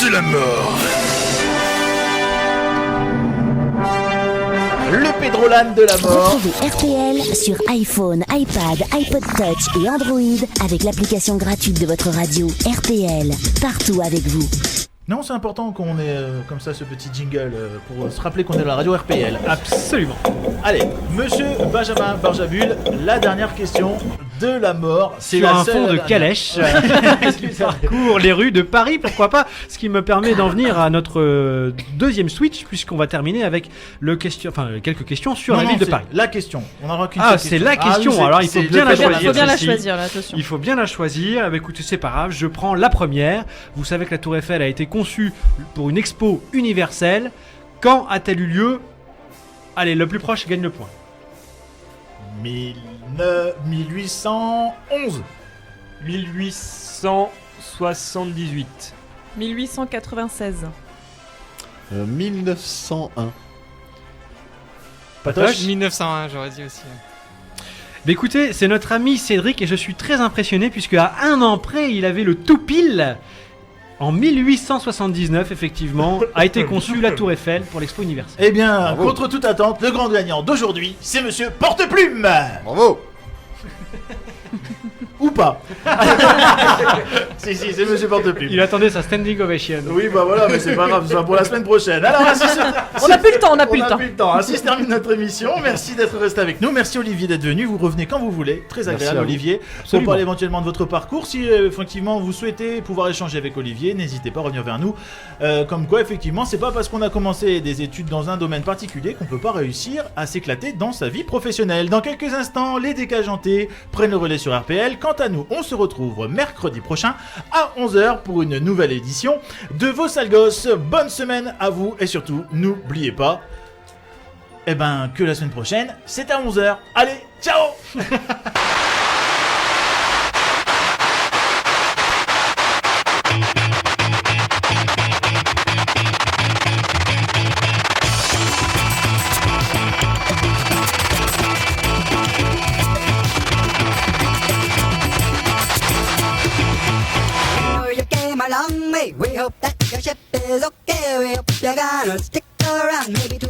de la mort.
Le Pedrolan de la mort.
Retrouvez RPL sur iPhone, iPad, iPod Touch et Android avec l'application gratuite de votre radio RPL, partout avec vous.
Non, c'est important qu'on ait comme ça ce petit jingle pour se rappeler qu'on est dans la radio RPL.
Absolument.
Allez, monsieur Benjamin Barjabul, la dernière question de la mort. C'est
Sur
la
un
seule
fond de
dernière.
calèche qui parcourt les rues de Paris, pourquoi pas. Ce qui me permet d'en venir à notre deuxième switch, puisqu'on va terminer avec quelques questions sur
Non,
la
non,
ville de
c'est
Paris.
La question. On n'aura qu'une
Ah,
seule
c'est
question.
la question.
oui, c'est-
Alors il faut
c'est
bien
le
la
Pedrolan.
choisir.
Faut bien la
celle-ci.
choisir là, attention.
Il faut bien la choisir. Ah bah, écoutez, c'est pas grave. Je prends la première. Vous savez que la Tour Eiffel a été conçue pour une expo universelle. Quand a-t-elle eu lieu? Allez, le plus proche gagne le point.
1811.
1878.
1896.
1901.
Patoche.
1901, j'aurais dit aussi.
Mais écoutez, c'est notre ami Cédric et je suis très impressionné puisque à un an près, il avait le tout pile. En 1879, effectivement, a été conçue la Tour Eiffel pour l'Expo universelle.
Eh bien,
Bravo.
contre toute attente, le grand gagnant d'aujourd'hui, c'est monsieur Porteplume.
Bravo.
Ou pas. Si, c'est monsieur Porteplume.
Il attendait sa standing ovation.
Oui, bah voilà, mais c'est pas grave, ce sera pour la semaine prochaine. Alors,
On a plus le temps, on a plus le temps.
plus le temps. Ainsi se termine notre émission. Merci d'être resté avec nous. Merci Olivier d'être venu. Vous revenez quand vous voulez. Très
Merci
agréable,
à vous.
Olivier. Pour
Absolument.
parler éventuellement de votre parcours. Si effectivement vous souhaitez pouvoir échanger avec Olivier, n'hésitez pas à revenir vers nous. Comme quoi, effectivement, c'est pas parce qu'on a commencé des études dans un domaine particulier qu'on peut pas réussir à s'éclater dans sa vie professionnelle. Dans quelques instants, les décajantés prennent le relais sur RPL. Quant à nous, on se retrouve mercredi prochain à 11h pour une nouvelle édition de Vos Sales Gosses. Bonne semaine à vous et surtout, n'oubliez pas, que la semaine prochaine, c'est à 11h. Allez, ciao.
You came a long way. We hope that your ship is okay. We hope you're gonna stick around, maybe to